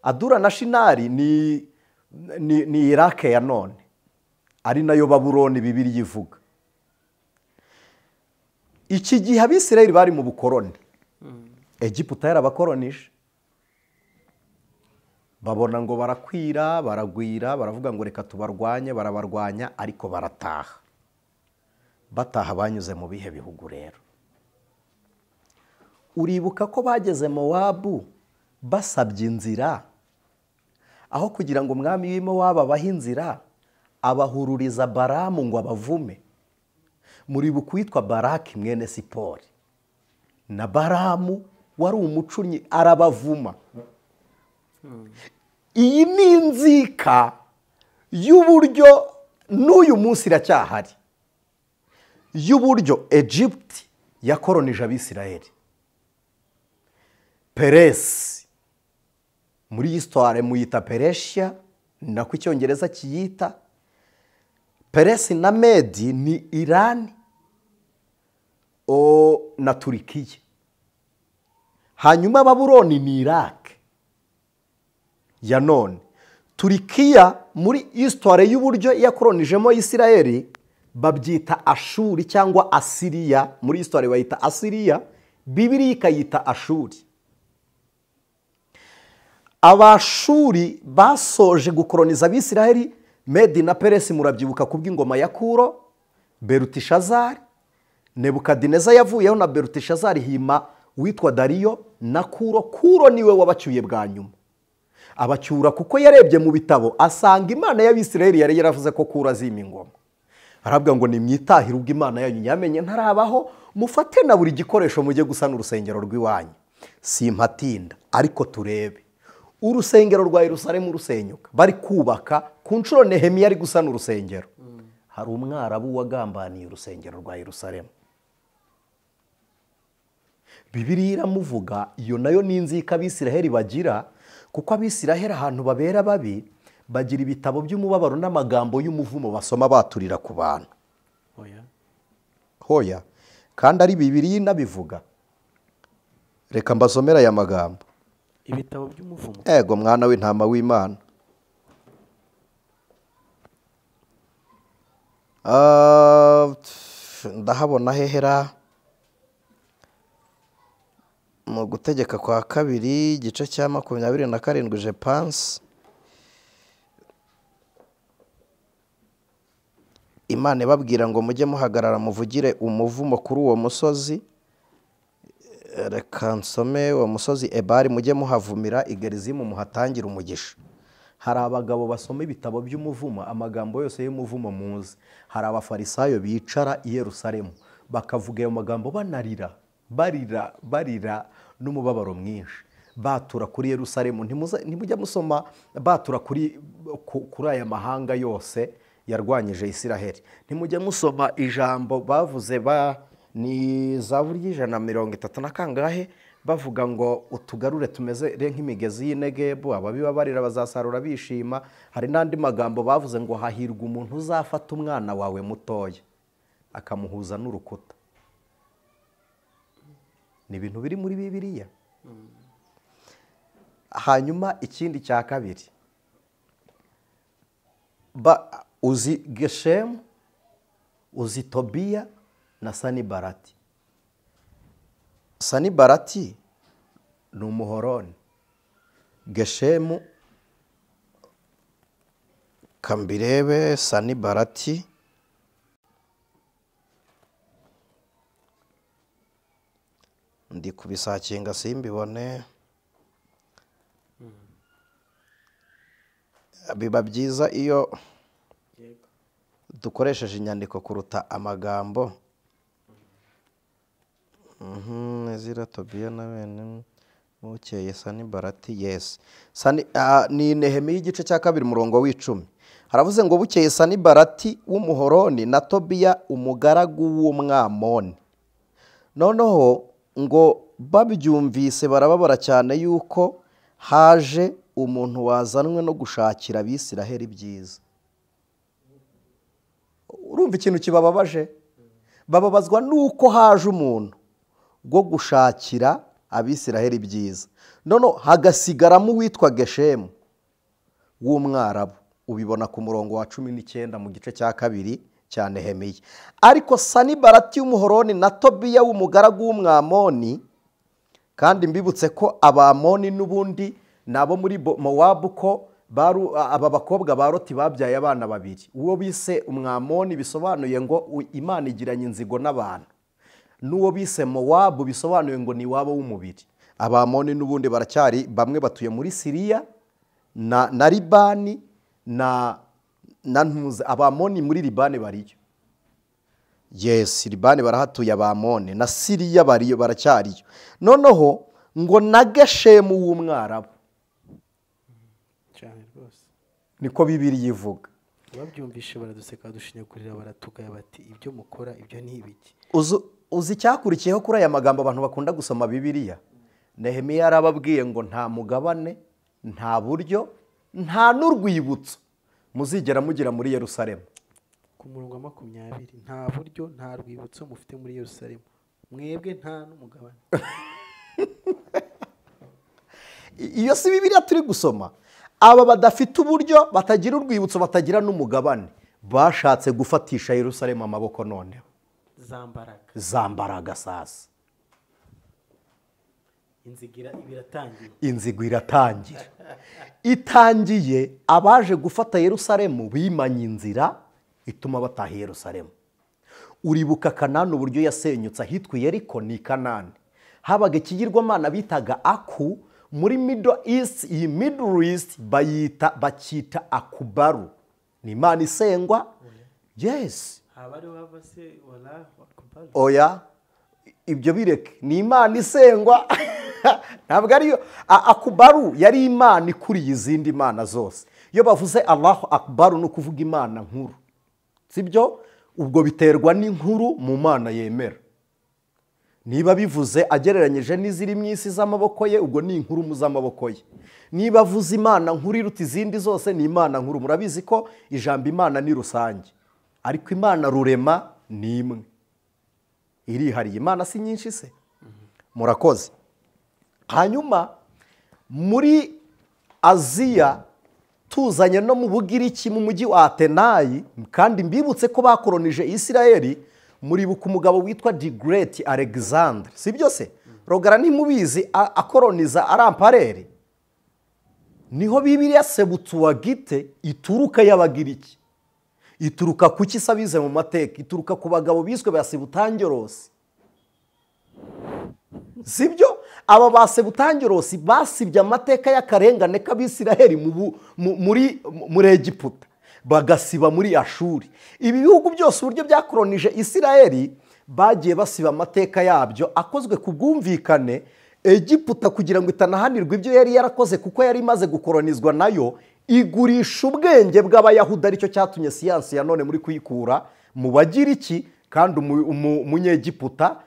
Adura na Shinari ni Irake ya none, ari nayo Babuloni Bibiliya ivuga. Iki gihe Abisiraheli bari mu bukoroni. Egiputa yarabakoronije. Babona ngo barakwira, baragwira, baravuga ngo reka tubarwanye, barabarwanya, ariko barataha. Bataha banyuze mu bihe bihugu rero. Uribuka ko bageze Mowabu basabye inzira, aho kugira ngo umwami w'Imowabu abahe inzira, abahururiza Baramu ngo abavume. Muribuka witwa Baraki mwene Sipori na Baramu wari umucunyi arabavuma. Iyi ni inzika y'uburyo n'uyu munsi iracyahari, y'uburyo Egypt yakoronije Abisiraheli. peresi muri histoire muyita peresha, ni nako icyongereza kiyita. Peresi na Medi ni Irani na Turikiya. Hanyuma Babuloni ni Iraq ya none. Turikiya muri histoire y'uburyo yakoronijemo Isirayeli babyita Ashuri cyangwa Asiriya. Muri histoire bayita Asiriya, Bibiliya ikayita Ashuri. Abashuri basoje gukoroniza Abisirayeli. Medi na Peresi murabyibuka kubw'ingoma ya Kuro, Belutishazari. Nebukadineza yavuyeho na Belutishazari hima witwa Dariyo na Kuro. Kuro niwe wabacyuye bwa nyuma. Abacyura kuko yarebye mu bitabo asanga Imana y'Abisirayeli yari yaravuze ko Kuro azima ingoma. Arabwira ngo nimwitahire ubwo Imana yanyu nyamenye ntarabaho, mufate na buri gikoresho mujye gusana urusengero rw'iwanyu. Simpatinda ariko turebe. Urusengero rwa Yerusalemu rusenyuka, bari kubaka ku nshuro Nehemiya ari gusana urusengero. Hari umwarabu wagambaniye urusengero rwa Yerusalemu. Bibiliya iramuvuga, iyo nayo ni inzika Abisirayeli bagira, kuko Abisirayeli ahantu babera babi bagira ibitabo by'umubabaro n'amagambo y'umuvumo basoma baturira ku bantu. Hoya kandi ari Bibiliya inabivuga. Reka mbasomera aya magambo. Ibitabo by'umuvumo. Ego mwana w'intama w'Imana. Ndahabona hehera mu gutegeka kwa kabiri igice cya 27 je pense. Imana ibabwira ngo mujye muhagarara muvugire umuvumo kuri uwo musozi. Reka nsome uwo musozi Ebali, mujye muhavumira Igerizimu muhatangira umugisha. Hari abagabo basoma ibitabo by'umuvumo, amagambo yose y'umuvumo muzi. Hari abafarisayo bicara i Yerusalemu bakavuga ayo magambo banarira, barira n'umubabaro mwinshi. Batura kuri Yerusalemu. Ntimujya musoma batura kuri aya mahanga yose yarwanyije Isiraheli. Ntimujya musoma ijambo bavuze ni Zaburi y'130 na kangahe bavuga ngo utugarure tumeze nk'imigezi y'Inegebu, ababiba barira bazasarura bishima. Hari n'andi magambo bavuze ngo hahirwa umuntu uzafata umwana wawe mutoya akamuhuza n'urukuta. Ni ibintu biri muri Bibiliya. Hanyuma ikindi cya kabiri, uzi Geshemu, uzi Tobiya na Sanibarati. Sanibarati ni Umuhoroni. Geshemu kambirebe. Sanibarati ndi kubisakinga simbibone. Biba byiza iyo dukoresheje inyandiko kuruta amagambo. Ezira, Tobiya na bene Bukeye, Sanibarati. Yes, ni Nehemiya igice cya 2 umurongo w'10. Haravuze ngo Bukeye Sanibarati w'Umuhoroni na Tobiya umugaragu w'Umwamoni. Noneho ngo babyumvise barababara cyane yuko haje umuntu wazanwe no gushakira Abisiraheli byiza. Urumva ikintu kibababaje? Bababazwa nuko haje umuntu go gushakira Abisiraheli byiza. Nono hagasigaramo witwa Geshemu w'Umwarabu. Ubibona ku murongo wa 19 mu gice cya 2 cya Nehemiya. Ariko Sanibarati w'Umuhoroni na Tobiya w'umugaragu w'Umwamoni, kandi mbibutse ko Abamoni n'ubundi nabo muri Mowabu ko aba bakobwa ba Loti babyaye abana babiri. Uwo bise Umwamoni bisobanuye ngo Imana igiranye inzigo n'abantu. N'uwo bise Mowabu bisobanuye ngo ni wabo w'umubiri. Abamoni n'ubundi baracyari bamwe batuye muri Siriya na Libani na Ntuze. Abamoni muri Libani bariyo. Yes, Libani barahatuye Abamoni, na Siriya bariyo baracyariyo. Noneho ngo na Geshemu w'Umwarabu. Cyane rwose. Niko Bibiliya ivuga. Babyumvishe baraduseka dushinyakurira baratugaya bati ibyo mukora ibyo ni ibiki. Uzi icyakurikiyeho kuri aya magambo abantu bakunda gusoma Bibiliya Nehemiya yarababwiye ngo nta mugabane, nta buryo, nta n'urwibutso muzigera mugira muri Yerusalemu. ku murongo wa 20 nta buryo nta rwibutso mufite muri Yerusalemu, mwebwe nta n'umugabane. Iyo si Bibiliya turi gusoma. Aba badafite uburyo, batagira urwibutso, batagira n'umugabane, bashatse gufatisha Yerusalemu amaboko. Noneho zambaraga sasa inzigo iratangira. Itangiye, abaje gufata Yerusalemu bimanye inzira ituma bataha Yerusalemu. Uribuka Kanani uburyo yasenyutse, ahitwa Yeriko ni Kanani. Habaga ikigirwamana bitaga Aku. Muri Middle East, iyi Middle East bakita Akubaru. Ni imana isengwa. Yes. Oya, ibyo bireke, ni imana isengwa. Ntabwo ariyo. Akubaru yari imana ikuriye izindi mana zose. Iyo bavuze Allahu Akbaru ni ukuvuga imana nkuru, sibyo? Ubwo biterwa n'inkuru mu mana yemera. Niba bivuze agereranyije n'iziri mu isi z'amaboko ye, ubwo ni inkuru mu z'amaboko ye. Niba avuze imana nkuru iruta izindi zose, ni imana nkuru. Murabizi ko ijambo imana ni rusange, ariko imana rurema ni imwe irihariye. Imana si nyinshi se? Murakoze. Hanyuma muri Aziya tuzanye no mu Bugiriki mu mujyi wa Atenayi, kandi mbibutse ko bakolonije Isirayeli. Muribuka umugabo witwa The Great Alexander, si byo se? Rogara ntimubizi akoloniza Arampareri. Niho Bibiliya Sebutuwagite ituruka y'Abagiriki. Ituruka ku kisabize mu mateka, ituruka ku bagabo biswe ba Sebutangorosi. Sibyo? Aba ba Sebutangorosi basibye amateka y'akarengane k'Abisiraheli muri Egiputa, bagasiba muri Ashuri. Ibi bihugu byose uburyo byakolonije Isiraheli bagiye basiba amateka yabyo akozwe ku bwumvikane. Egiputa kugira ngo itanahanirwe ibyo yari yarakoze, kuko yari imaze gukolonizwa nayo, igurisha ubwenge bw'Abayahudi. Aricyo cyatumye siyansi ya none muri kuyikura mu Bagiriki, kandi umunyegiputa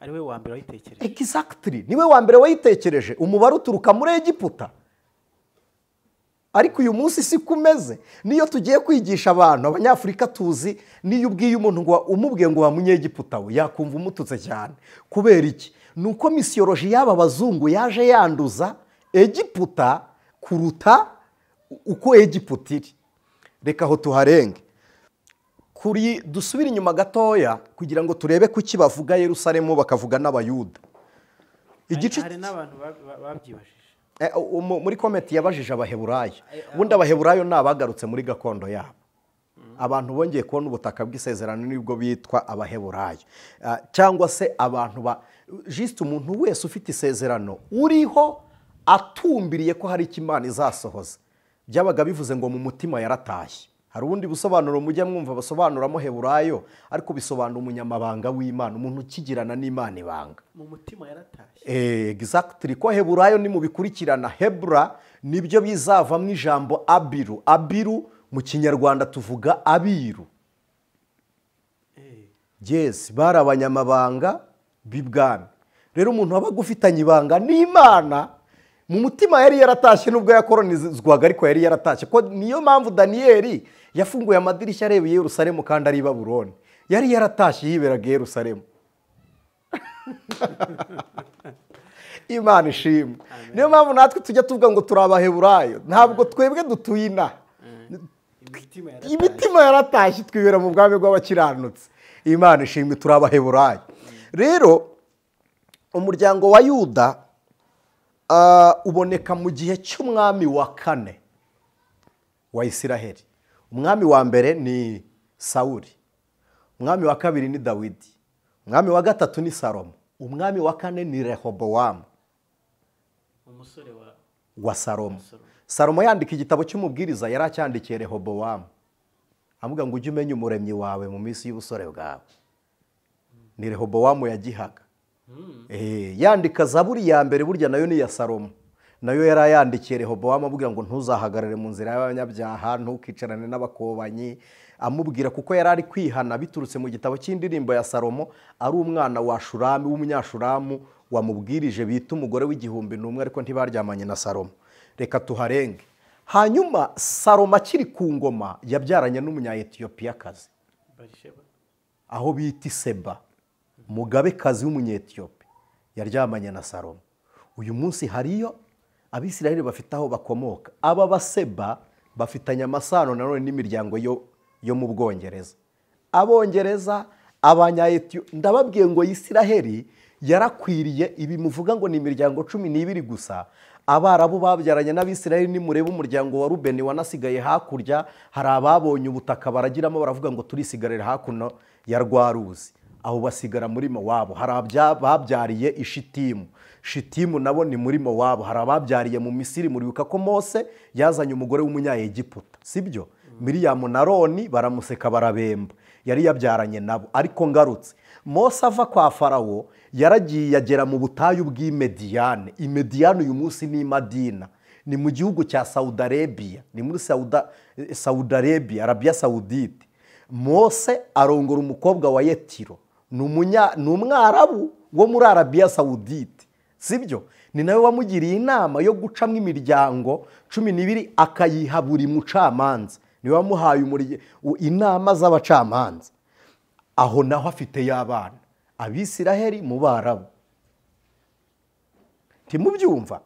ari we wa mbere wayitekereje. Exactly, niwe wa mbere wayitekereje. Umubare uturuka muri Egiputa. Ariko uyu munsi si kumeze. Niyo tugiye kwigisha abantu, Abanyafurika tuzi, niyo ubwiye umuntu ngo umubwiye ngo wa munyegiputa we, yakumva umututse cyane. Kubera iki? Nuko misiyoloji y'aba bazungu yaje yanduza Egiputa kuruta uko Egiputa iri. Reka aho tuharenge. Dusubire inyuma gatoya kugira ngo turebe kuki bavuga Yerusalemu bakavuga n'Abayuda. Hari n'abantu babyibajije. Muri komenti yabajije Abaheburayo. Ubundi Abaheburayo ni abagarutse muri gakondo yabo. Abantu bongeye kubona ubutaka bw'isezerano nibwo bitwa Abaheburayo. Cyangwa se abantu just umuntu wese ufite isezerano uriho atumbiriye ko hari Imana izasohoza. Byabaga bivuze ngo mu mutima yaratashye. Hari ubundi busobanuro mujya mwumva basobanuramo Heburayo, ariko bisobanura umunyamabanga w'Imana, umuntu ukigirana n'Imana ibanga. Mu mutima yaratashye. Exactly, ko Heburayo ni mu bikurikirana. Hebra nibyo bizavamo ijambo Abiru. Abiru mu Kinyarwanda tuvuga abiru. Yes, bari abanyamabanga b'ibwami. Rero umuntu wabaga ufitanye ibanga n'Imana, mu mutima yari yaratashye nubwo yakolonizwaga, ariko yari yaratashye. Ko niyo mpamvu Daniyeli yafunguye amadirishya areba i Yerusalemu kandi ari i Babuloni. Yari yaratashye yiberaga i Yerusalemu. Imana ishimwe. Niyo mpamvu natwe tujya tuvuga ngo turi Abaheburayo. Ntabwo twebwe dutuye inaha. Imitima yaratashye, twibera mu bwami bw'abakiranutsi. Imana ishimwe, turi Abaheburayo. Rero umuryango wa Yuda uboneka mu gihe cy'umwami wa 4 wa Isiraheli. Umwami wa mbere ni Sawuli, umwami wa kabiri ni Dawidi, umwami wa gatatu ni Salomo, umwami wa 4 ni Rehobowamu, umusore wa Salomo. Salomo yandika igitabo cy'umubwiriza yari acyandikiye Rehobowamu, amuga ngo ujye umenya umuremyi wawe mu minsi y'ubusore bwawe. Ni Rehobowamu yagihaga. Yandika Zaburi ya mbere burya nayo ni ya Salomo. Nayo yari ayandikiye Rehobowamu avuga ngo ntuzahagarare mu nzira y'abanyabyaha, ntukicarane n'abakobanyi. Amubwira kuko yari ari kwihana biturutse mu gitabo cy'indirimbo ya Salomo, ari umwana wa Shuramu w'umunyashuramu wamubwirije bita umugore w'igihumbi n'umwe ariko ntibaryamanye na Salomo. Reka tuharenge. Hanyuma Salomo akiri ku ngoma yabyaranye n'umunya-Etiyopiyakazi aho bita Seba, umugabekazi w'umunya-Etiyopi yaryamanye na Salomo. Uyu munsi hariyo Abisiraheli bafite aho bakomoka. Aba Baseba bafitanye amasano nanone n'imiryango yo mu Bwongereza. Abongereza, abanya-Etiyopi, ndababwiye ngo Isiraheli yarakwiriye, ibi muvuga ngo ni imiryango 12 gusa. Abarabu babyaranye n'Abisiraheli, nimureba umuryango wa Rubeni wanasigaye hakurya, hari ababonye ubutaka baragiramo baravuga ngo turisigarira hakuno ya Rwaruzi. Aho basigara muri Mowabu. Hari ababyariye i Shitimu. Shitimu nabo ni muri Mowabu. Hari ababyariye mu Misiri. Muribuka ko Mose yazanye umugore w'umunya-Egiputa, sibyo? Miriyamu na Aroni baramuseka barabemba. Yari yabyaranye nabo. Ariko ngarutse, Mose ava kwa Farawo yaragiye agera mu butayu bw'Imediyane. Imediyane uyu munsi ni Madina, ni mu gihugu cya Saudi Arabia, ni muri Saudi Arabia, Arabia Saudite. Mose arongora umukobwa wa Yetiro, ni umwarabu wo muri Arabia Saudite, sibyo? Ni nawe wamugiriye inama yo gucamo imiryango 12 akayiha buri mucamanza. Niwe wamuhaye inama z'abacamanza. Aho naho afite y'abana Abisiraheli mu Barabu. Ntimubyumva?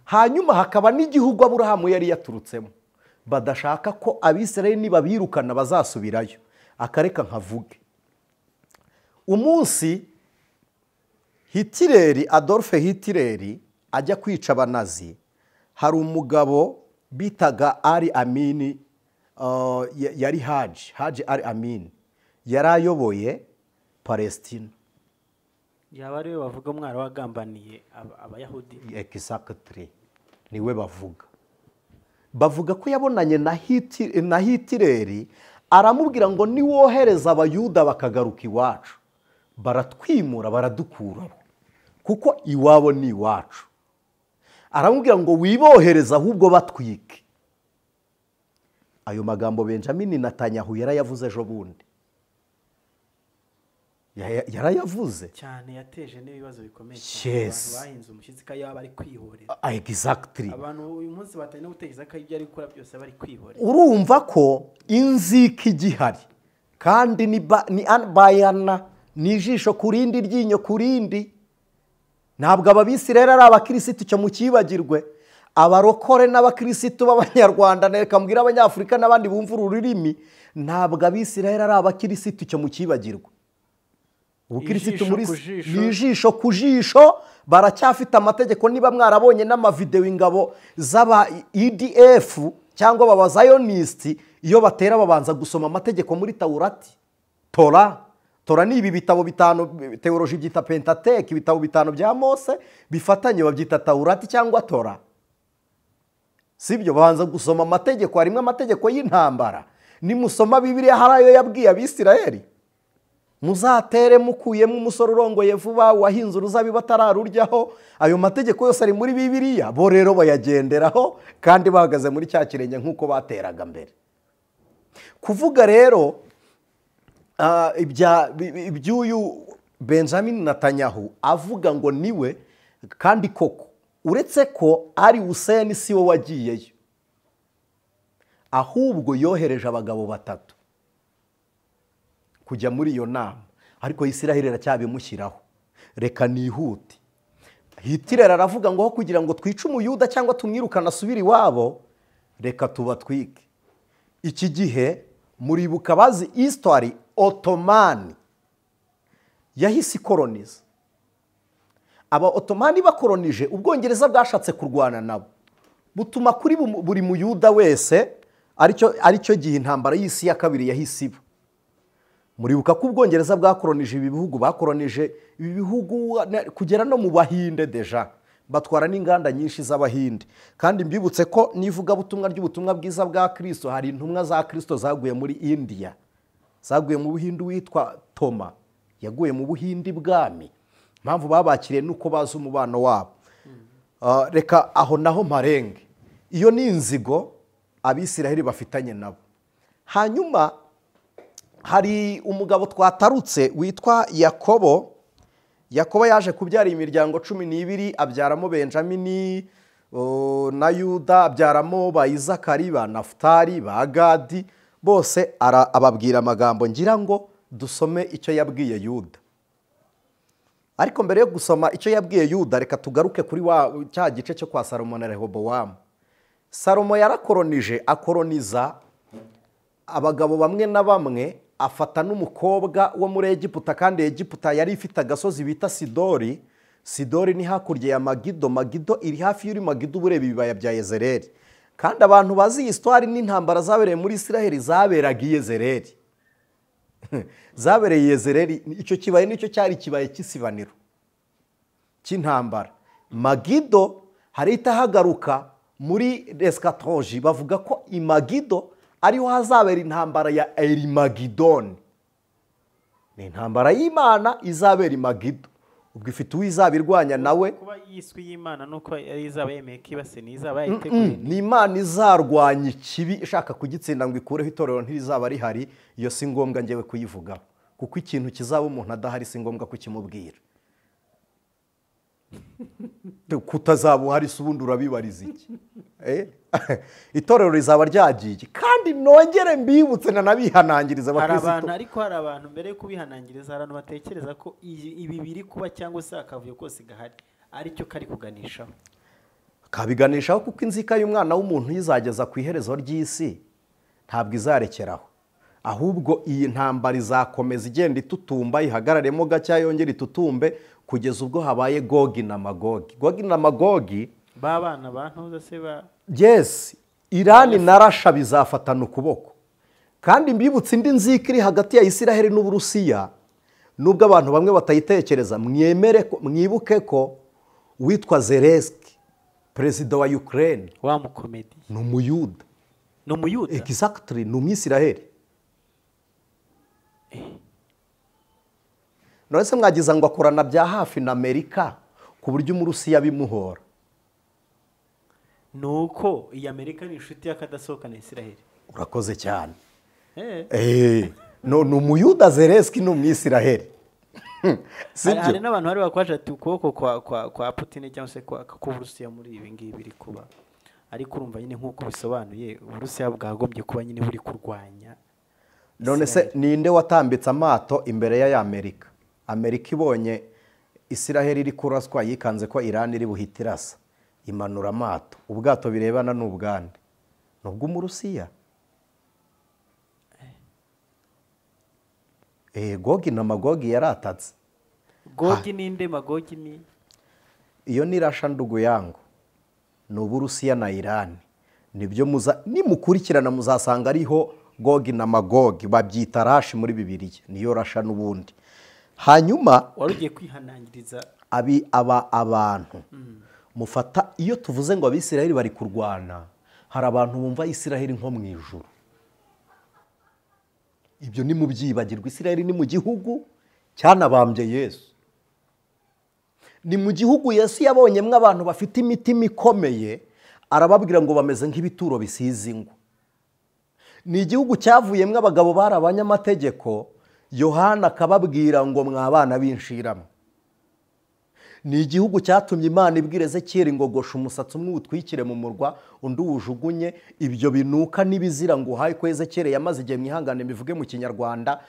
Hanyuma hakaba n'igihugu Aburahamu yari yaturutsemo, badashaka ko Abisiraheli nibabirukana bazasubirayo. Akareka nkavuge, umunsi Hitler, Adolf Hitler ajya kwica abanazi, hari umugabo bitaga Ali Amin, yari Haji Ali Amin, yari ayoboye Palestine. Yaba ariwe bavuga umwara wagambaniye Abayahudi. Exactly, niwe bavuga ko yabonanye na Hitler, aramubwira ngo niwohereza Abayuda bakagaruka iwacu baratwimura baradukuraho kuko iwabo ni iwacu. Aramubwira ngo wibohereza ahubwo batwike. Ayo magambo Benjamin Netanyahu yarayavuze ejo bundi. Yarayavuze cyane, yateje n'ibibazo bikomeye cyane. Abantu bahinze umushyitsi ko yaba ari kwihorera. Exactly. Abantu uyu munsi batanye no gutekereza ko ibyo ari gukora byose bari kwihorera. Urumva ko inzika igihari kandi ni bayana, ni ijisho kurindi ryinyo kurindi. Ntabwo Ababisiraheli ari abakirisitu cyo mu kibagirwe. Abarokore n'abakirisitu b'Abanyarwanda, reka mbwira Abanyafurika n'abandi bumva ururimi, ntabwo Abisiraheli ari abakirisitu cyo mu kibagirwe. Ubukirisitu muri ni ijisho ku jisho, baracyafite amategeko. Niba mwarabonye n'amavideo ingabo z'aba EDF cyangwa baba Zionist, iyo batera babanza gusoma amategeko muri Taurati. Tora ni ibi bitabo bitanu teoloji byita Pentateuch, ibitabo bitanu bya Mose bifatanye babyita Taurati cyangwa Tora, sibyo? Babanza gusoma amategeko, harimo amategeko y'intambara. Nimusoma Bibiliya hari ayo yabwiye Abisiraheli, muzatere mukuyemo umusoro urongoye vuba wahinze uruzabibu atararuryaho. Ayo mategeko yose ari muri Bibiliya, bo rero bayagenderaho kandi bahagaze muri cya kirenge nk'uko bateraga mbere. Kuvuga rero iby'uyu Benjamin Netanyahu avuga ngo niwe, kandi koko uretse ko ari Hussein si we wagiyeyo, ahubwo yohereje abagabo 3 kujya muri iyo nama, ariko Isiraheli iracyabimushyiraho. Reka nihute. Hitler aravuga ngo kugira ngo twice umuyuda cyangwa tumwirukana asubira iwabo, reka tubatwike. Iki gihe muribuka bazi history, Ottoman yahise ikoloniza. Aba Ottomani bakolonije, Ubwongereza bwashatse kurwana nabo, butuma kuri buri muyuda wese, aricyo gihe intambara y'isi ya kabiri yahise iba. Muribuka ko Ubwongereza bwakolonije ibi bihugu, bakolonije ibi bihugu kugera no mu Bahinde deja, batwara n'inganda nyinshi z'Abahinde. Kandi mbibutse ko nivuga butumwa ry'ubutumwa bwiza bwa Kristo, hari intumwa za Kristo zaguye muri India, zaguye mu Buhindi, witwa Toma yaguye mu Buhindi bwami. Mpamvu babakiriye nuko bazi umubano wabo. Reka aho naho marenge, iyo ni inzigo Abisiraheli bafitanye nabo. Hanyuma hari umugabo twatarutse witwa Yakobo. yakobo yaje kubyara imiryango 12 abyaramo benjamini na yuda, abyaramo ba izakari, ba nafutali, ba gadi. Bose ababwira amagambo ngira ngo dusome icyo yabwiye yuda. Ariko mbere yo gusoma icyo yabwiye yuda, reka tugaruke kuri cya gice cyo kwa Salomo na Rehobowamu. Salomo yarakoronije, akoroniza abagabo bamwe na bamwe, afata n'umukobwa wo muri Egiputa, kandi Egiputa yari ifite agasozi bita Sidori. Sidori ni hakurya ya Magido. Magido iri hafi y'uri Magido ureba ibibaya bya Yezereli. Kandi abantu bazi histoire n'intambara zabereye muri Isiraheli zaberaga i Yezereli. Zabereye Yezereli, icyo kibaye nicyo cyari kibaye cy'isibaniro cy'intambara. Magido harita hagaruka muri Eskatoloji bavuga ko i Magido ariho hazabera intambara ya Erimagidoni. Ni intambara y'Imana izabera i Magido. Ubwo ifite uwizabirwanya nawe. Kuba yiswe y'Imana nuko ari izaba yemeye kibase n'izaba yiteguye. Ni Imana izarwanya ikibi ishaka kugitsinda ngo ikureho itorero ntirizaba rihari. Iyo si ngombwa ngewe kuyivugaho, kuko ikintu kizaba umuntu adahari si ngombwa kukimubwira. Kutazaba uhari se ubundi urabibariza iki? Itorero rizaba ryagiye. Kandi nongere mbibutse nanabihanangiriza abakristo. Hari abantu mbere yo kubihanangiriza abantu batekereza ko ibi biri kuba cyangwa se akavuyo kose gahari aricyo kari kuganishaho. Kabiganishaho kuko inzika y'umwana w'umuntu yizageza ku iherezo ry'isi ntabwo izarekeraho. Ahubwo iyi ntambara izakomeza igenda itutumba, ihagararemo gacya yongera itutumbe kugeza ubwo habaye Gogi na Magogi. Gogi na Magogi babana bantuza se ba yes, Irani na Rasha bizafatana ukuboko. Kandi mbibutse indi nzika iri hagati ya Isiraheli n'Uburusiya, nubwo abantu bamwe batayitekereza, mwibuke ko witwa Zelensky, perezida wa Ukraine, wa mukomedi, ni umuyuda. No muyuda? Exactly, ni umwisiraheli. Nonese mwagiza ngo akorana bya hafi na Amerika ku buryo Umurusiya bimuhora. Nuko iyi Amerika ni inshuti y'akadasohoka na Isiraheli. Urakoze cyane. No umuyuda Zelensky ni umwisiraheli. Hari n'abantu bari bakwaje ati ukuboko kwa Putin cyangwa se kwa Uburusiya muri ibi ngibi biri kuba. Ariko urumva nyine nk'uko bisobanuye Uburusiya bwagombye kuba nyine buri kurwanya. None se ninde watambitse amato imbere ya Amerika? Amerika ibonye Isiraheli iri kuraswa yikanze ko Iran iri buhita irasa, imanura amato. Ubwato birebana n'Ubugande nubwo Umurusiya. Gogi na Magogi yaratatse. Gogi ninde, Magogi ni? Iyo ni Rasha ndugu yangu. Ni Uburusiya na Iran. Nibyo nimukurikirana muzasanga ariho Gogi na Magogi, babyita Rashi muri Bibiliya. Niyo Rasha n'ubundi. Hanyuma warugiye kwihanangiriza abantu mufata, iyo tuvuze ngo Abisiraheli bari kurwana, hari abantu bumva Isiraheli nko mu ijuru. Ibyo ni mu byibagirwa. Isiraheli ni mu gihugu cyanabambye Yesu. Ni mu gihugu Yesu yabonyemo abantu bafite imitima ikomeye, arababwira ngo bameze nk'ibituro bisize ingwa. Ni igihugu cyavuyemo abagabo bari abanyamategeko, Yohana akababwira ngo mwabana b'inshiramo. Ni igihugu cyatumye Imana ibwira Ezekiyeli ngo gosha umusatsi umwe utwikire mu murwa undi uwujugunye, ibyo binuka n'ibizira ngo uhaye ko Ezekiyeli yamaze igihe mwihangane bivuge mu Kinyarwanda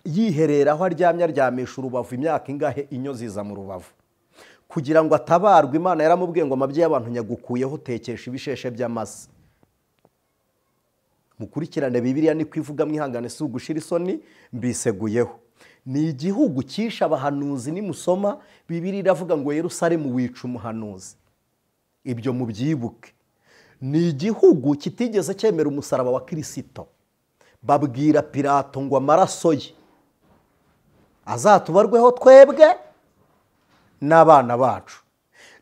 yiherera aho aryamye aryamisha urubavu imyaka ingahe inyo ziza mu rubavu. Kugira ngo atabarwe Imana yaramubwiye ngo amabyi y'abantu nyagukuyeho tekesha ibisheshe by'amase. Mukurikirane Bibiliya ni kwivuga mwihangane si ugushira isoni mbiseguyeho. Ni igihugu cyisha abahanuzi, nimusoma Bibiliya iravuga ngo Yerusalemu wica umuhanuzi. Ibyo mubyibuke. Ni igihugu kitigeze cyemera umusaraba wa Kristo. Babwira Pilato ngo amaraso ye azatubarweho twebwe n'abana bacu.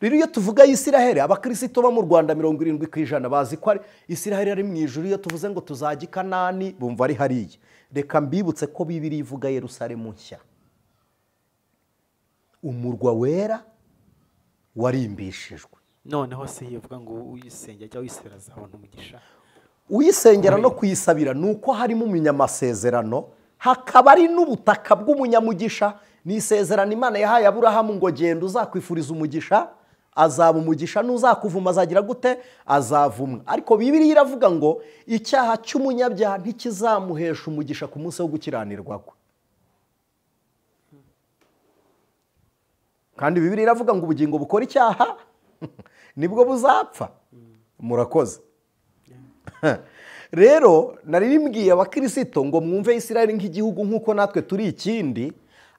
Rero iyo tuvuga Isiraheli, abakristo bo mu Rwanda 70% bazi ko Isiraheli ari mu ijuru. Iyo tuvuze ngo tuzajya i Kanani bumva ari hariya. Reka mbibutse ko Bibiliya ivuga Yerusalemu nshya, umurwa wera warimbishijwe. Noneho se yivuga ngo uyisengera cyangwa uyisabira azabona umugisha. Uyisengera no kuyisabira nuko harimo umunyamasezerano, hakaba ari n'ubutaka bw'umunyamugisha. ni isezerano Imana yahaye Aburahamu ngo genda uzakwifuriza umugisha azaba umugisha, n'uzakuvuma azagira gute, azavumwa. Ariko Bibiliya iravuga ngo icyaha cy'umunyabyaha ntikizamuhesha umugisha ku munsi wo gukiranirwa kwe. Kandi Bibiliya iravuga ngo ubugingo bukora icyaha nibwo buzapfa. Murakoze. Rero naririmbwiye abakirisito ngo mwumve Isiraheli nk'igihugu nk'uko natwe turi ikindi,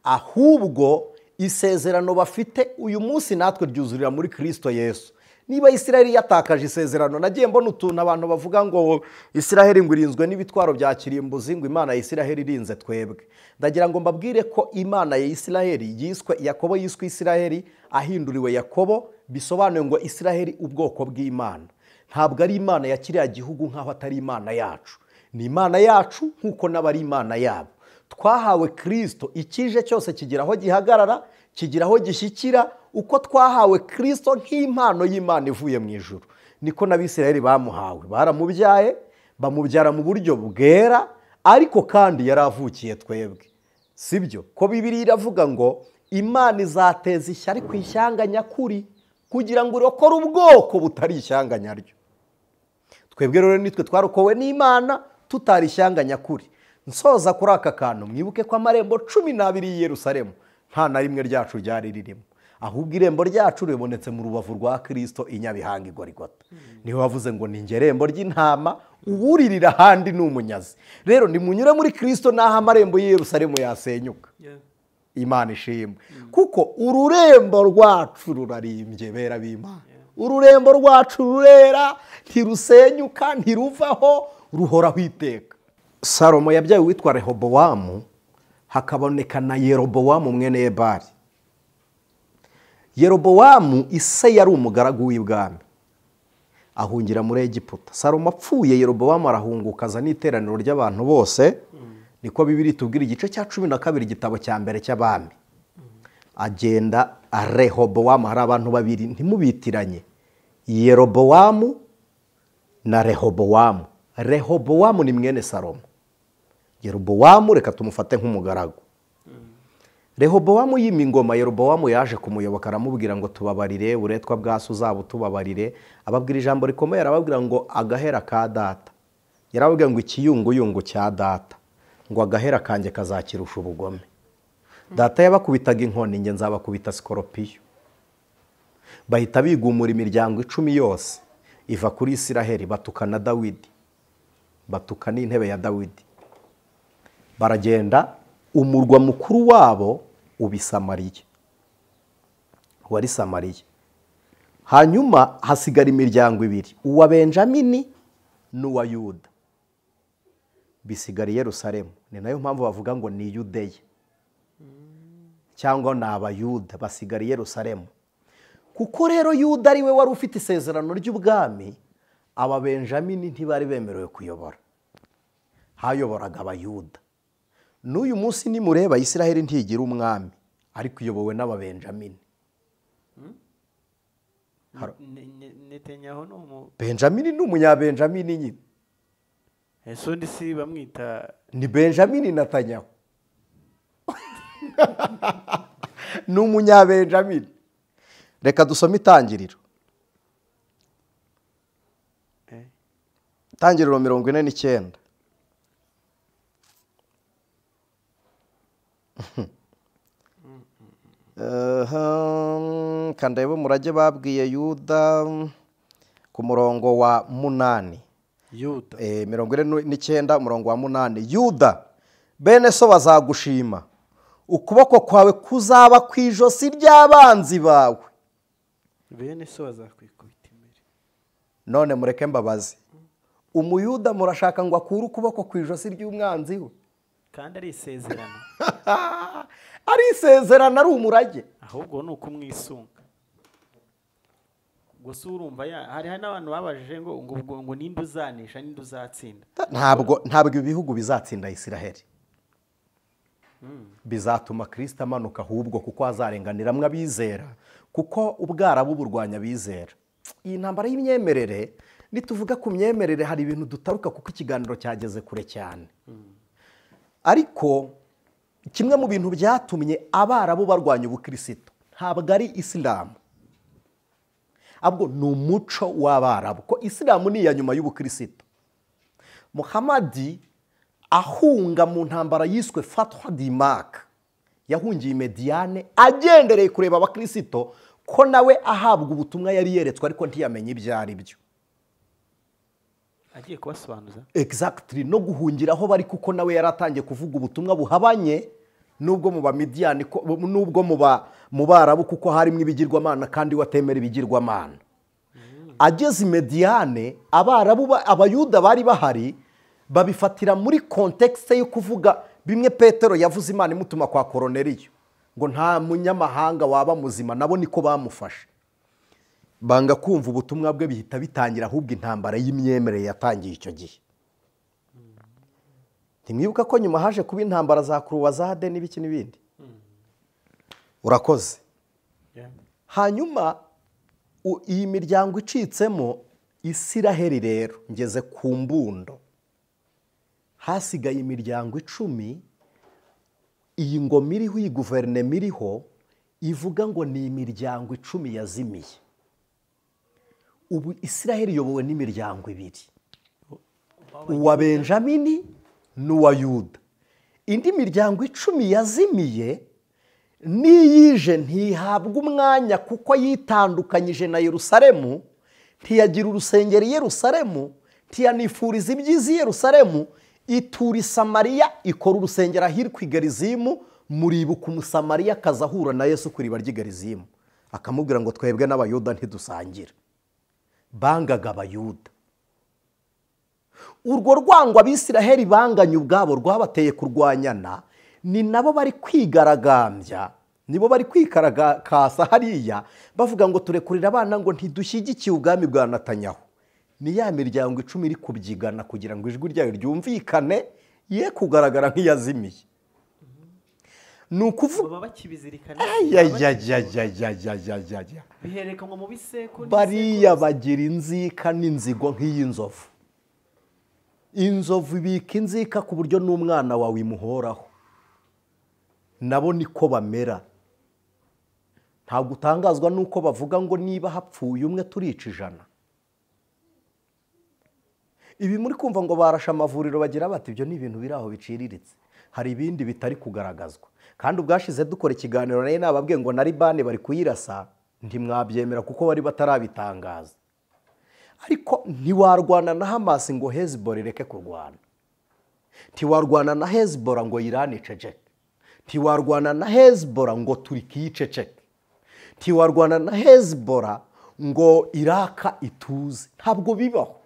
ahubwo isezerano bafite uyu munsi natwe ryuzurira muri Kristo Yesu. Niba Isiraheli yatakaje isezerano, nagiye mbona utuntu abantu bavuga ngo Isiraheli ngo irinzwe n'ibitwaro bya kirimbuzi, ngo Imana ya Isiraheli irinze twebwe. Ndagira ngo mbabwire ko Imana ya Isiraheli yiswe Yakobo, yiswe Isiraheli ahinduriwe Yakobo, bisobanuye ngo Isiraheli ubwoko bw'Imana. Ntabwo ari Imana ya kiriya gihugu nk'aho atari Imana yacu. Ni Imana yacu nk'uko n'abari Imana yabo. Twahawe Kristo, ikije cyose kigira aho gihagarara, kigira aho gishyikira. Uko twahawe Kristo nk'impano y'Imana ivuye mu ijuru, niko n'Abisiraheli bamuhawe. Baramubyaye, bamubyara mu buryo bwera, ariko kandi yaravukiye twebwe. Sibyo ko Bibiliya iravuga ngo Imana izateza ishyari ku ishyanga nyakuri kugira ngo irokore ubwoko butari ishyanga nyaryo. Twebwe rero nitwe twarokowe n'Imana tutari ishyanga nyakuri. Nsoza kuri aka kantu, mwibuke ko amarembo 12 y'i Yerusalemu nta na rimwe ryacu ryari ririmo, ahubwo irembo ryacu ribonetse mu rubavu rwa Kristo i Nyabihanga i Golgotha. Niho wavuze ngo ni nge rembo ry'intama, uwuririra ahandi ni umunyazi. Rero nimunyure muri Kristo naho amarembo y'i Yerusalemu yasenyuka. Imana ishimwe. Kuko ururembo rwacu rurarimbye bera b'Imana. Ururembo rwacu rurera, ntirusenyuka, ntiruvaho, ruhoraho iteka. Salomo yabyaye witwa Rehobowamu, hakaboneka na Yerobowamu mwene Nebari. Yerobowamu ise yari umugaragu w'ibwami, ahungira muri Egiputa. Salomo apfuye, Yerobowamu arahunguka azana iteraniro ry'abantu bose. Niko Bibiliya itubwira igice cya 12 igitabo cya mbere cy'abami. Agenda Rehobowamu, hari abantu babiri ntimubitiranye, Yerobowamu na Rehobowamu. Rehobowamu ni mwene Salomo, Yerobowamu reka tumufate nk'umugaragu. Rehobowamu yima ingoma, Yerobowamu yaje kumuyoboka aramubwira ngo tubabarire, uretwa bwase uzaba tubabarire. Ababwira ijambo rikomeye, arababwira ngo agahera ka data, yarababwira ngo ikiyunguyungu cya data, ngo agahera kanjye kazakirusha ubugome. Data yabakubitaga inkoni, nge nzabakubita sikoropiyo. Bahita bigumura imiryango 10 yose iva kuri Isiraheli, batuka na Dawidi, batuka n'intebe ya Dawidi. Baragenda, umurwa mukuru wabo ubi Samariya, wari Samariya. Hanyuma hasigara imiryango 2, uwa Benjamini n'uwa Yuda, bisigara i Yerusalemu. Ni nayo mpamvu bavuga ngo ni Yudeya cyangwa ni Abayuda, basigara i Yerusalemu. Kuko rero Yuda ari we wari ufite isezerano ry'ubwami, aba Benjamini ntibari bemerewe kuyobora, hayoboraga Abayuda. N'uyu munsi nimureba Isiraheli ntigira umwami, ariko iyobowe n'aba Benjamini. Netanyahu no Benjamini ni umunyabenjamini nyine. ese undi si bamwita Ni Benjamini Netanyahu. Ni umunyabenjamini. Reka dusome Itangiriro. Itangiriro 49. Kandebe umurage babwiye Yuda ku murongo wa 8. Yuda 49 umurongo wa 8. Yuda, bene so bazagushima, ukuboko kwawe kuzaba kwijosi ry'abanzi bawe. bene so bazakwikubita imbere. None mureke mbabazi, umuyuda murashaka ngo akure ukuboko kwijosi ry'umwanzi we? Kandi ari isezerano. Ari isezerano, ari umurage. Ahubwo ni ukumwisunga. Gusa urumva hari n'abantu babajije ngo ninde uzanisha, ninde uzatsinda. Ntabwo ibihugu bizatsinda Isiraheli. Bizatuma Kristo amanuka ahubwo, kuko azarenganiramwe abizera, kuko ubwarabu burwanya abizera. Iyi ntambara y'imyemerere, nituvuga ku myemerere hari ibintu dutaruka kuko ikiganiro cyageze kure cyane. Ariko kimwe mu bintu byatumye abarabu barwanya ubukristo ntabwo ari isilamu, ahubwo ni umuco w'abarabu, ko isilamu ni iya nyuma y'ubukristo. Muhamadi ahunga mu ntambara yiswe Fatwa Dimaka, yahungiye Mediyane agendereye kureba abakristo ko nawe ahabwa ubutumwa yari yeretswe ariko ntiyamenye ibyo ari byo. agiye kubasobanuza Exactly, no guhungira aho bari kuko nawe yaratangiye kuvuga ubutumwa buhabanye nubwo mu Bamidiyani, nubwo mu Barabu kuko harimo ibigirwamana kandi watemera ibigirwamana. Ageze i Mediyane, abayuda bari bahari babifatira muri context yo kuvuga bimwe Petero yavuze Imana imutuma kwa Koroneliyo ngo nta munyamahanga waba muzima, nabo niko bamufashe. Banga kumva ubutumwa bwe, bihita bitangira ahubwo intambara y'imyemerere yatangiye icyo gihe. Ntimwibuka ko nyuma haje kuba intambara za Kuruwazade n'ibiki n'ibindi? Urakoze. Hanyuma iyi miryango icitsemo, Isiraheli rero ngeze ku mbundo, hasigaye imiryango 10. Iyi ngoma iriho, iyi guverinoma iriho ivuga ngo ni imiryango 10 yazimiye. Ubu Isiraheli iyobowe n'imiryango 2, uwa Benjamini n'uwa Yuda. Indi miryango 10 yazimiye niyije ntihabwa umwanya kuko yitandukanyije na Yerusalemu, ntiyagira urusengero i Yerusalemu, ntiyanifuriza ibyiza i Yerusalemu, itura i Samariya, ikora urusengero ahitwa i Gerizimu. Muribuka umusamariya akaza ahura na Yesu ku iriba ry'i Gerizimu akamubwira ngo twebwe n'abayuda ntidusangira. Bangaga abayuda. Urwo rwango abisiraheli banganye ubwabo rwabateye kurwanyana, ni nabo bari kwigaragambya, nibo bari kwikaragakasa hariya bavuga ngo turekurira abana ngo ntidushyigikiye ubwami bwa Netanyahu. Ni ya miryango 10 iri kubyigana kugira ngo ijwi ryayo ryumvikane, ye kugaragara nk'iyazimiye. Ni ukuvuga bakibizirikana biherekanwa mu bisekuru, bariya bagira inzika n'inzigo nk'iy'inzovu. Inzovu ibika inzika ku buryo n'umwana wawe imuhoraho, nabo niko bamera. Ntabwo utangazwa nuko bavuga ngo niba hapfuye umwe turica 100. Ibi muri kumva ngo barasha amavuriro bagira bati ibyo ni ibintu biri aho biciriritse, hari ibindi bitari kugaragazwa. Kandi ubwashize dukora ikiganiro naye nababwiye ngo na Libani bari kuyirasa, ntimwabyemera kuko bari batarabitangaza. Ariko ntiwarwana na Hamas ngo Hezbollah ireke kurwana, ntiwarwana na Hezbollah ngo Iran iceceke, ntiwarwana na Hezbollah ngo Turkiya iceceke, ntiwarwana na Hezbollah ngo Iraka ituze. Ntabwo bibaho.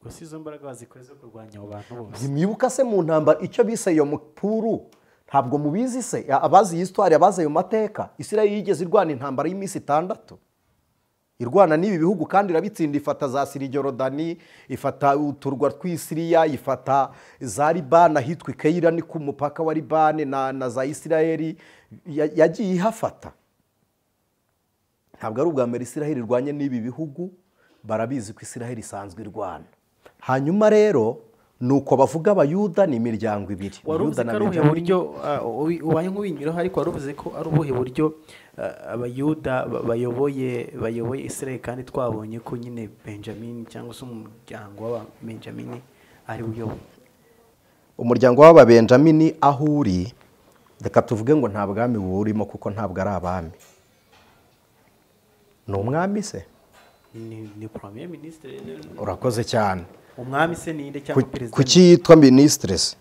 gusa izo mbaraga bazikoreza kurwanya abo bantu bose. Mwibuka se mu ntambara icyo bise yo mupuru, ntabwo mubizi se? Abazi histoire, abazi ayo mateka, Isirayeli yigeze irwana intambara y'iminsi 6, irwana n'ibi bihugu kandi irabitsinda. Ifata za Sirijorodani, ifata uturwa tw'Isiriya, ifata za Libani ahitwa Keira ni ku mupaka wa Libani na za Isirayeli, yagiye ihafata. Ntabwo ari ubwa mbere Isirayeli irwanye n'ibi bihugu, barabizi ko Isirayeli isanzwe irwana. Hanyuma rero nuko bavuga abayuda ni imiryango 2. Waruvuze ko ari ubuhe buryo ubaye nk'ubinyuraho, ariko waruvuze ko ari ubuhe buryo abayuda bayoboye Isirayeli, kandi twabonye ko nyine Benjamin cyangwa se umuryango w'Ababenjamini ari uyoboye. Umuryango w'Ababenjamini aho uri, reka tuvuge ngo nta bwami burimo kuko ntabwo ari abami. Ni umwami se? Ni premier ministre. Urakoze cyane. Umwami se ninde cyangwa perezida? Kuki yitwa ministre se?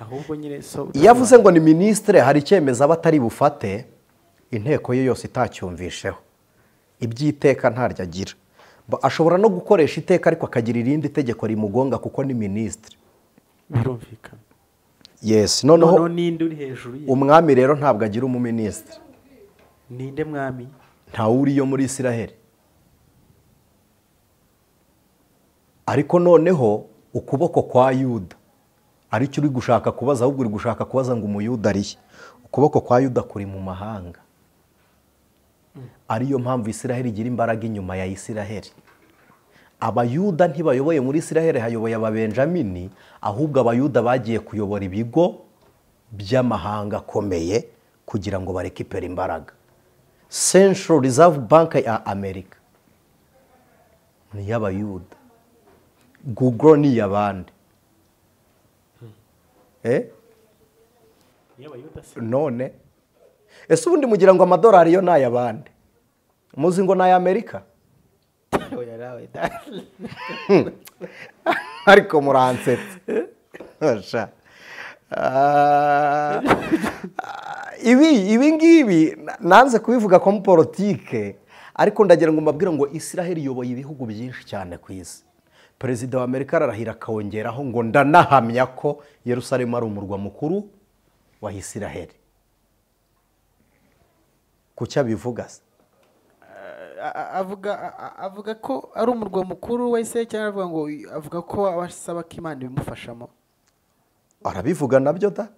Ahubwo nyine yavuze ngo ni ministre, hari icyemezo abatari bufate inteko ye yose itacyumvisheho. Ibyiteka ntaryo agira. Ashobora no gukoresha iteka ariko akagira irindi tegeko rimugonga kuko ni ministre. Birumvikana. Yes, noneho ninde uri hejuru ye? Umwami rero ntabwo agira umuministre. Ninde mwami? Nta uriyo muri Isiraheli. Ariko noneho ukuboko kwa Yuda aricyo uri gushaka kubaza, ahubwo uri gushaka kubaza ngo umuyuda arihe. Ukuboko kwa Yuda kuri mu mahanga. Ariyo mpamvu Isiraheli igira imbaraga inyuma ya Isiraheli. Abayuda ntibayoboye muri Isiraheli, hayoboye Ababenjamini, ahubwo abayuda bagiye kuyobora ibigo by'amahanga akomeye kugira ngo barekipere imbaraga. Central Reserve Bank ya Amerika ni iy'abayuda, Google ni iy'abandi. None ese ubundi mugira ngo amadolari yo ni ay'abandi? Muzi ngo ni ay'Amerika? Ariko muransetse. Ibi ngibi nanze kubivuga ko mu politike, ariko ndagira ngo mbabwire ngo Israel iyoboye ibihugu byinshi cyane ku isi. Perezida wa Amerika ararahira akongeraho ngo ndanahamya ko Yerusalemu ari umurwa mukuru wa Israel. Kucya bivuga se? avuga ko ari umurwa mukuru wa Israel, cyangwa avuga ko abasaba ko Imana ibimufashamo? Arabivuga nabyo da,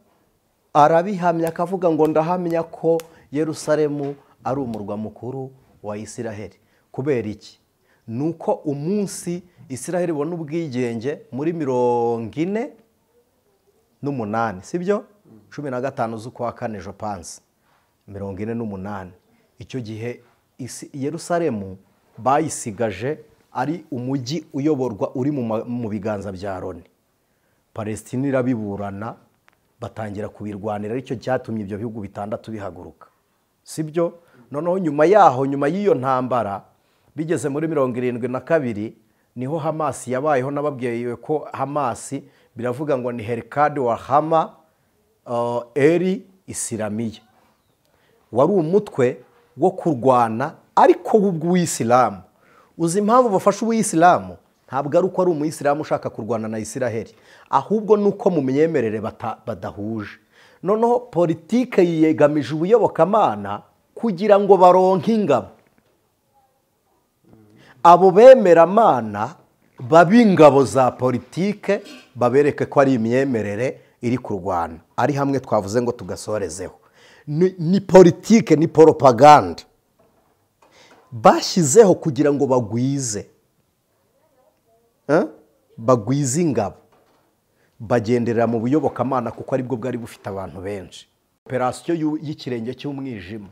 arabihamya akavuga ngo ndahamya ko Yerusalemu ari umurwa mukuru wa Israel. Kubera iki? Nuko umunsi Israel ibona ubwigenge muri 48, sibyo? 15 z'ukwa kane je pense 48. Icyo gihe Yerusalemu bayisigaje ari umujyi uyoborwa uri mu biganza bya Loni. Palestine irabiburana, batangira kubirwanira, aricyo cyatumye ibyo bihugu bitandatu bihaguruka, sibyo? Noneho nyuma y'iyo ntambara bigeze muri 72 niho Hamas yabayeho. Nababwiye ko Hamas biravuga ngo ni Herkad wa Hama eri Islamiya, wari umutwe wo kurwana ariko w'Ubuyisilamu. Uzi impamvu bafashe Ubuyisilamu? Ntabwo ari uko ari umuyisilamu ushaka kurwana na Israel, ahubwo nuko mu myemerere badahuje. Noneho politike yiyegamije ubuyobokamana kugira ngo baronke ingabo. Abo bemeramana bab'ingabo za politike babereke ko ari imyemerere iri kurwana. Ari hamwe twavuze ngo tugasorezeho. Ni politike, ni propaganda bashyizeho kugira ngo bagwize ingabo, bagenderera mu buyobokamana kuko aribwo bwari bufite abantu benshi. Operasiyo y'ikirenge cy'umwijima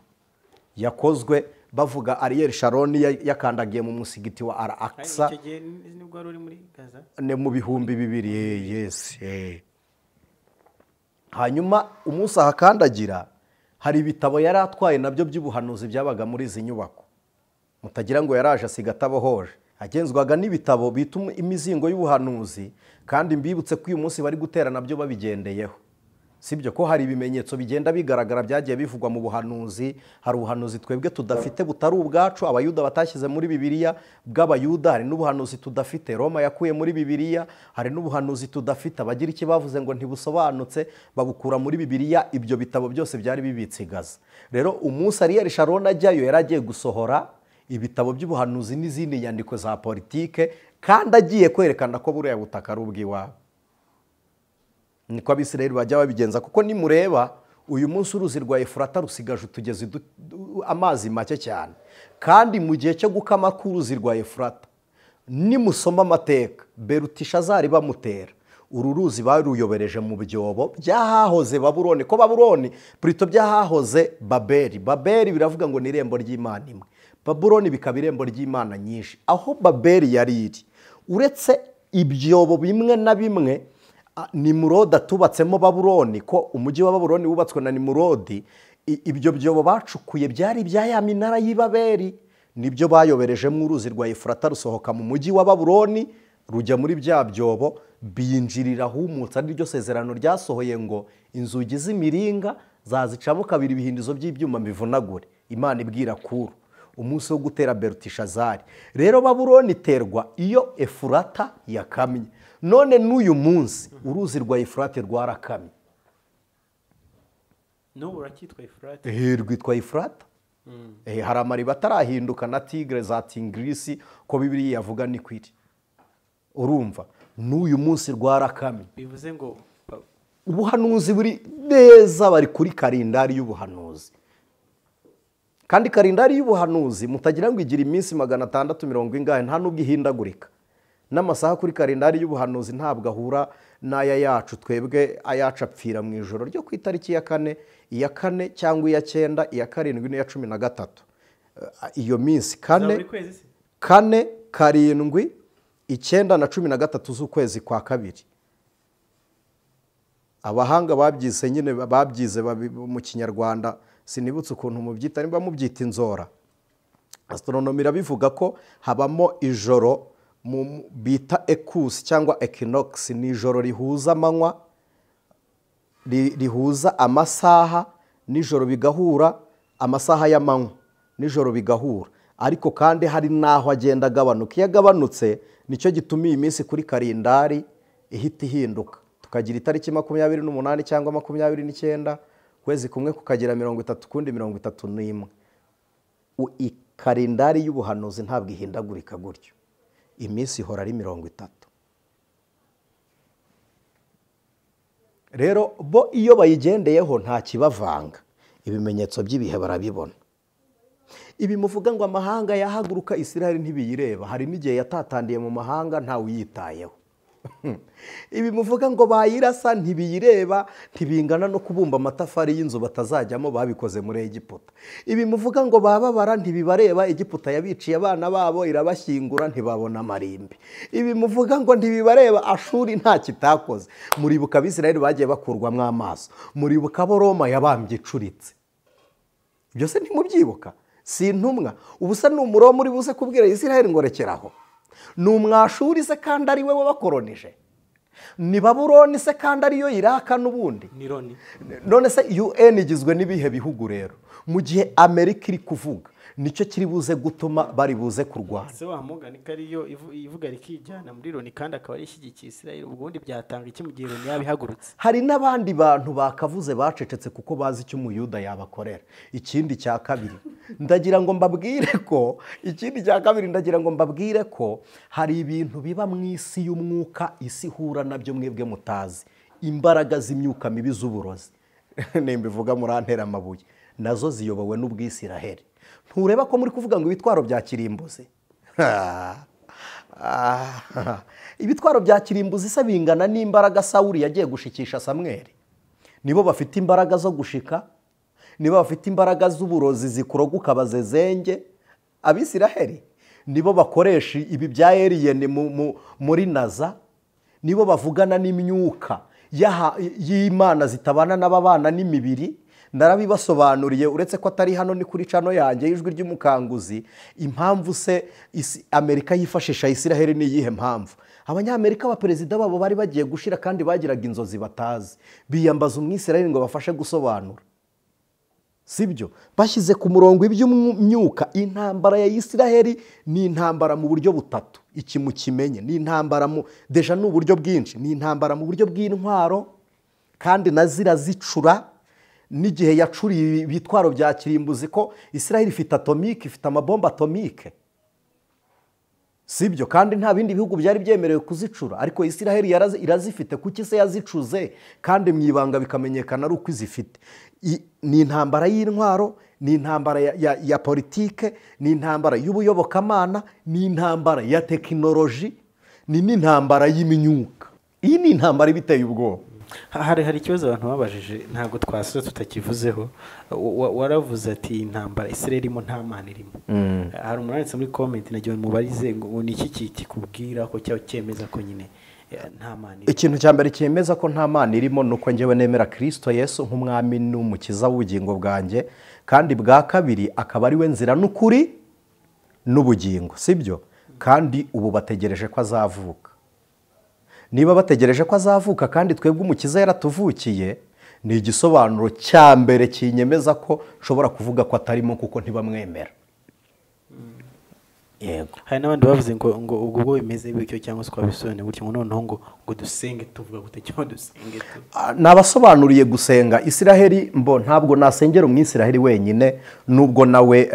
yakozwe bavuga Ariel Sharon yakandagiye mu musigiti wa Al-Aqsa. Icyo gihe nibwo wari uri muri Gaza? Ne mu 2000. Yes. Hanyuma umunsi ahakandagira hari ibitabo yari atwaye nabyo by'ubuhanuzi byabaga muri izi nyubako. Mutagira ngo yaraje asiga atabohoje. Agenzwaga n'ibitabo bituma imizingo y'ubuhanuzi, kandi mbibutse ko uyu munsi bari gutera nabyo babigendeyeho. Sibyo ko hari ibimenyetso bigenda bigaragara byagiye bivugwa mu buhanuzi. Hari ubuhanuzi twebwe tudafite butari ubwacu, abayuda batashyize muri Bibiliya bw'abayuda. Hari n'ubuhanuzi tudafite Roma yakuye muri Bibiliya. Hari n'ubuhanuzi tudafite abagira iki bavuze ngo ntibusobanutse babukura muri Bibiliya. Ibyo bitabo byose byari bibitse Gaza. Rero umunsi Ariel Sharon ajyayo yaragiye gusohora ibitabo by'ubuhanuzi n'izindi nyandiko za politike, kandi agiye kwerekana ko buriya butaka ari ubw'iwabo. Niko Abisirayeli bajya babigenza, kuko nimureba uyu munsi uruzi rwa Efurata rusigaje utugezi amazi make cyane, kandi mu gihe cyo gukama k'uruzi rwa Efurata nimusoma amateka Belutishazari bamutera, uru ruzi baruyobereje mu byobo byahahoze Babuloni, ko Babuloni Plutôt byahahoze Babeli. Babeli biravuga ngo ni irembo ry'Imana imwe, Babuloni bikaba irembo ry'Imana nyinshi. Aho Babeli yari iri, uretse ibyobo bimwe na bimwe Nimurodi atubatsemo Babuloni, ko umujyi wa Babuloni wubatswe na Nimurodi, ibyo byobo bacukuye byari bya ya minara y'Ibabeli, nibyo bayoberejemo uruzi rwa Efurata rusohoka mu mujyi wa Babuloni rujya muri bya byobo, binjirira humutse. Ari ryo sezerano ryasohoye ngo inzugi z'imiringa zazicamo kabiri ibihindizo by'ibyuma bivunagure. Imana ibwira Kuru umunsi wo gutera Belutishazari. Rero Babuloni iterwa iyo Efurata yakamye. None n'uyu munsi uruzi rwa Efurate rwarakamye. N'ubu rakitwa Efurate? Rwitwa Efurata. Hari amariba atarahinduka na Tigre za Tigris ko Bibiliya yavuga ni kwiri. Urumva n'uyu munsi rwarakamye. Bivuze ngo ubuhanuzi buri neza, bari kuri kalendari y'ubuhanuzi. Kandi kalendari y'ubuhanuzi mutagira ngo igira iminsi 690 nta nubwo ihindagurika. n'amasaha kuri kalendari y'ubuhanuzi ntabwo ahura n'aya yacu. Twebwe ayacu apfira mu ijoro ryo ku itariki ya 4, iya 4 cyangwa iya 9, iya 7 n'iya 13. Iyo minsi 4, 4, 7, 9 na 13 z'ukwezi kwa kabiri. Abahanga babyize nyine babyize mu Kinyarwanda, sinibutse ukuntu mubyita, niba mubyita inzora. Astronomy irabivuga ko habamo ijoro bita ecus cyangwa equinox, ni ijoro rihuza amanywa, rihuza amasaha, nijoro bigahura, amasaha y'amanywa nijoro bigahura, ariko kandi hari naho agenda agabanuka. Iyo agabanutse nicyo gituma iyi minsi kuri kalendari ihita ihinduka, tukagira itariki 28 cyangwa 29, kwezi kumwe kukagira 30, kundi 31. Kalendari y'ubuhanuzi ntabwo ihindagurika gutyo, iminsi ihora ari 30. Rero bo iyo bayigendeyeho nta kibavanga, ibimenyetso by'ibihe barabibona. Ibi muvuga ngo amahanga yahaguruka, Isiraheli ntibiyireba, hari n'igihe yatatandiye mu mahanga ntawe uyitayeho. Ibi muvuga ngo bayirasa ntibiyireba, ntibingana no kubumba amatafari y'inzu batazajyamo babikoze muri Egiputa. Ibi muvuga ngo bababara ntibibareba, Egiputa yabiciye abana babo irabashyingura ntibabona amarimbi. Ibi muvuga ngo ntibibareba, Ashuri nta kitakoze. Muribuka Abisirayeli bagiye bakurwamo amaso, muribuka abo Roma yabambye icuritse. Byose ntimubyibuka, si intumwa. Ubusa ni umuroma muri buze kubwira Isirayeli ngo rekeraho. Ni Umwashuri se kandi ari we wabakoronije? Ni Babuloni se kandi ariyo Iraka n'ubundi? None se UN igizwe n'ibihe bihugu rero? Mu gihe Amerika iri kuvuga, nicyo kiri buze gutuma bari buze kurwana. Se wamugani kariyo ivuga rikijyana muri Loni kandi akaba ari ishyigikiye Isirayeli, ubundi byatanga iki mu gihe Loni yabihagurutse? Hari n'abandi bantu bakavuze bacecetse kuko bazi icyo umuyuda yabakorera. Ikindi cya kabiri ndagira ngo mbabwire ko hari ibintu biba mu isi y'umwuka, isi ihura nabyo mwebwe mutazi. Imbaraga z'imyuka mibi z'uburozi nimbivuga murantera amabuye, nazo ziyobowe n'Ubwisiraheli. Ntureba ko muri kuvuga ngo ibitwaro bya kirimbuzi? Ibitwaro bya kirimbuzi se bingana n'imbaraga Sawuli yagiye gushikisha Samweli? Nibo bafite imbaraga zo gushika, nibo bafite imbaraga z'uburozi zikuroguka bazezenge. Abisiraheli nibo bakoresha ibi bya Eliyeni muri Naza, nibo bavugana n'imyuka y'Imana zitabana n'ababana n'imibiri. Narabibasobanuriye, uretse ko atari hano ni kuri cano yanjye y'Ijwi ry'Umukanguzi. Impamvu se Amerika yifashisha Isiraheli ni iyihe mpamvu? Abanyamerika abaperezida babo bari bagiye gushira kandi bagiraga inzozi batazi, biyambaza Umwisiraheli ngo bafashe gusobanura. Sibyo bashyize ku murongo iby'umyuka. Intambara ya Isiraheli ni intambara mu buryo butatu. Iki mukimenye, ni intambara deja n'uburyo bwinshi. Ni intambara mu buryo bw'intwaro kandi nazira zicura. N'igihe yacuriye ibitwaro bya kirimbuzi ko Isiraheli ifite atomike, ifite amabomba atomike. Sibyo kandi nta bindi bihugu byari byemerewe kuzicura, ariko Isiraheli irazifite. Kuki se yazicuze kandi mu ibanga bikamenyekana ari uko izifite? Ni intambara y'intwaro, ni intambara ya politike, ni intambara y'ubuyobokamana, ni intambara ya tekinoloji, ni n'intambara y'imyuka. Iyi ni intambara ibiteye ubwoba. Hari ikibazo abantu babajije ntabwo twasuze tutakivuzeho. Waravuze ati intambara Isiraheli irimo nta mana irimo. Hari umunanditse muri comment nagiye mubarize ngo ni iki kikubwira ko cyo cyemeza ko nyine nta mana irimo? Ikintu cya mbere cyemeza ko nta mana irimo nuko njyewe nemera Kristo Yesu nk'umwami n'umukiza w'ubugingo bwanjye, kandi bwa kabiri akaba ari we nzira n'ukuri n'ubugingo. Sibyo? Kandi ubu bategereje ko azavuka. Niba bategereje ko azavuka kandi twebwe umukiza yaratuvukiye, ni igisobanuro cya mbere kinyemeza ko nshobora kuvuga ko atarimo kuko ntibamwemera. Yego. Hari n'abandi bavuze ngo ubwo bimeze bityo cyangwa se kwabisobanura gutyo ngo noneho ngo dusenge tuvuga gute cyangwa dusenge tu. Nabasobanuriye gusenga. Isiraheli ntabwo nasengera Umwisiraheli wenyine, nubwo nawe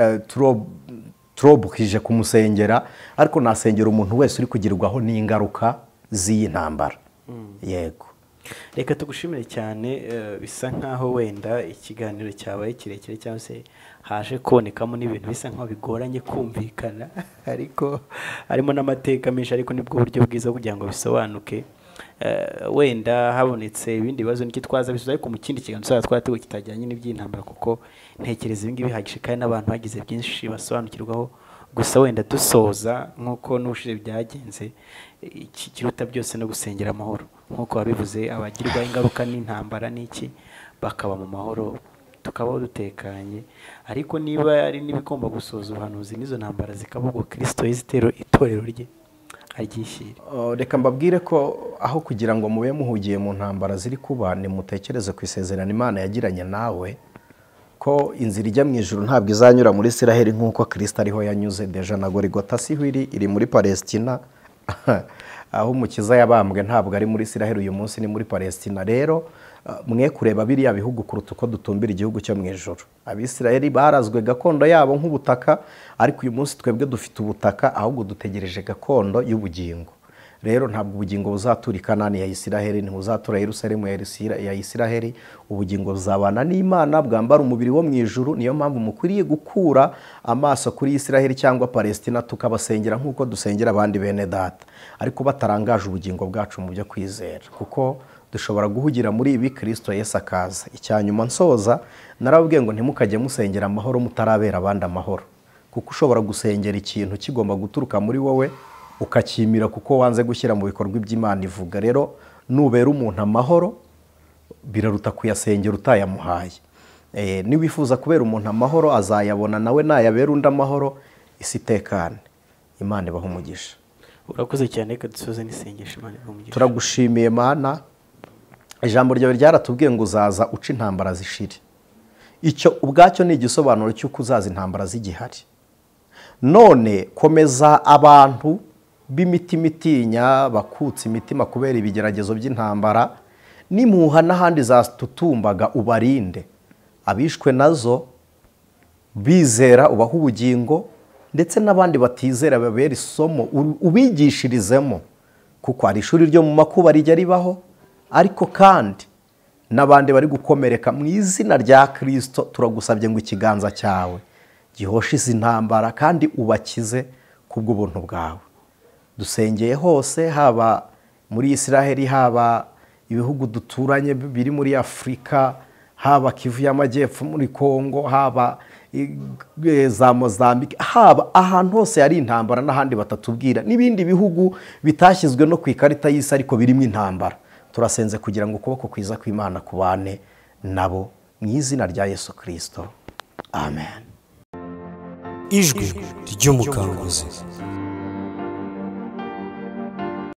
turobukije kumusengera, ariko nasengera umuntu wese uri kugirirwaho n'ingaruka z'iyi ntambara. Yego. Reka tugushimire cyane. Bisa nkaho wenda ikiganiro cyabaye kirekire cyangwa se haje kubonekamo n'ibintu bisa nk'aho bigoranye kumvikana ariko harimo n'amateka menshi, ariko nibwo buryo bwiza kugira ngo bisobanuke. Wenda habonetse ibindi bibazo n'iki twaza bisubiza, ariko mu kindi kiganiro tuzaba twateguye kitajyanye n'iby'intambara, kuko ntekereza ibi ngibi bihagije kandi n'abantu bagize byinshi basobanukirwaho. Gusa wenda dusoza nk'uko n'ubushize byagenze, ikiruta byose no gusengera amahoro, nk'uko wabivuze, abagirwaho ingaruka n'intambara n'iki bakaba mu mahoro, tukabaho dutekanye. Ariko niba ari n'ibigomba gusoza ubuhanuzi n'izo ntambara zikaba, ubwo Kristo yizitero itorero rye aryishyire. Reka mbabwire ko aho kugira ngo mube muhugiye mu ntambara ziri kuba, nimutekereze ku isezerano Imana yagiranye nawe ko inzira ijya mu ijuru ntabwo izanyura muri Isiraheli nk'uko Kristo ariho yanyuze. Deja na Golgotha siho iri muri Palestina aho umukiza yabambwe ntabwo ari muri Isiraheli, uyu munsi ni muri Palestina. Rero mwe kureba biriya bihugu kuruta uko dutumbira igihugu cyo mu ijuru. Abisiraheli barazwe gakondo yabo nk'ubutaka, ariko uyu munsi twebwe dufite ubutaka, ahubwo dutegereje gakondo y'ubugingo. Rero ntabwo ubugingo buzatura i Kanani ya Isiraheli, ntibuzatura Yerusalemu ya Isiraheli. Ubugingo buzabana n'Imana, bwambara umubiri wo mu ijuru. Niyo mpamvu mukwiriye gukura amaso kuri Isiraheli cyangwa Palestina, tukabasengera nk'uko dusengera abandi bene data, ariko batarangaje ubugingo bwacu mu byo kwizera, kuko dushobora guhugira muri ibi Kristo Yesu akaza. Icyanyuma nsoza, narababwiye ngo ntimukajye musengera amahoro mutarabera abandi amahoro, kuko ushobora gusengera ikintu kigomba guturuka muri wowe ukakimira kuko wanze gushyira mu bikorwa iby'Imana ivuga. Rero nubera umuntu amahoro biraruta kuyasengera utayamuhaye. Niwifuza kubera umuntu amahoro azayabona, nawe nayabera undi amahoro, isi itekane. Imana ibahe umugisha. Urakoze cyane, reka dusoze n'isengesho. Imana ibahe umugisha. Turagushimiye Mana, ijambo ryawe ryaratubwiye ngo uzaza uca intambara zishire. Icyo ubwacyo ni igisobanuro cy'uko uzaza intambara z'igihari. None komeza abantu b'imitima itinya, bakutse imitima kubera ibigeragezo by'intambara n'impuha n'ahandi zatutumbaga, ubarinde. Abishwe nazo bizera ubaha ubugingo, ndetse n'abandi batizera babera isomo ubigishirizemo, kuko hari ishuri ryo mu makuba rijya ribaho, ariko kandi n'abandi bari gukomereka. Mu izina rya Kristo turagusabye ngo ikiganza cyawe gihoshe izi ntambara kandi ubakize kubw'ubuntu bwawe. Dusengeye hose, haba muri Isiraheli, haba ibihugu duturanye biri muri Afurika, haba Kivu y'Amajyepfo muri Kongo, haba za Mozambique, haba ahantu hose hari intambara n'ahandi batatubwira, n'ibindi bihugu bitashyizwe no ku ikarita y'isi ariko birimo intambara. Turasenze kugira ngo ukuboko kwiza kw'Imana kubane nabo, mu izina rya Yesu Kristo, amen. Ijwi ry'umukanguzi.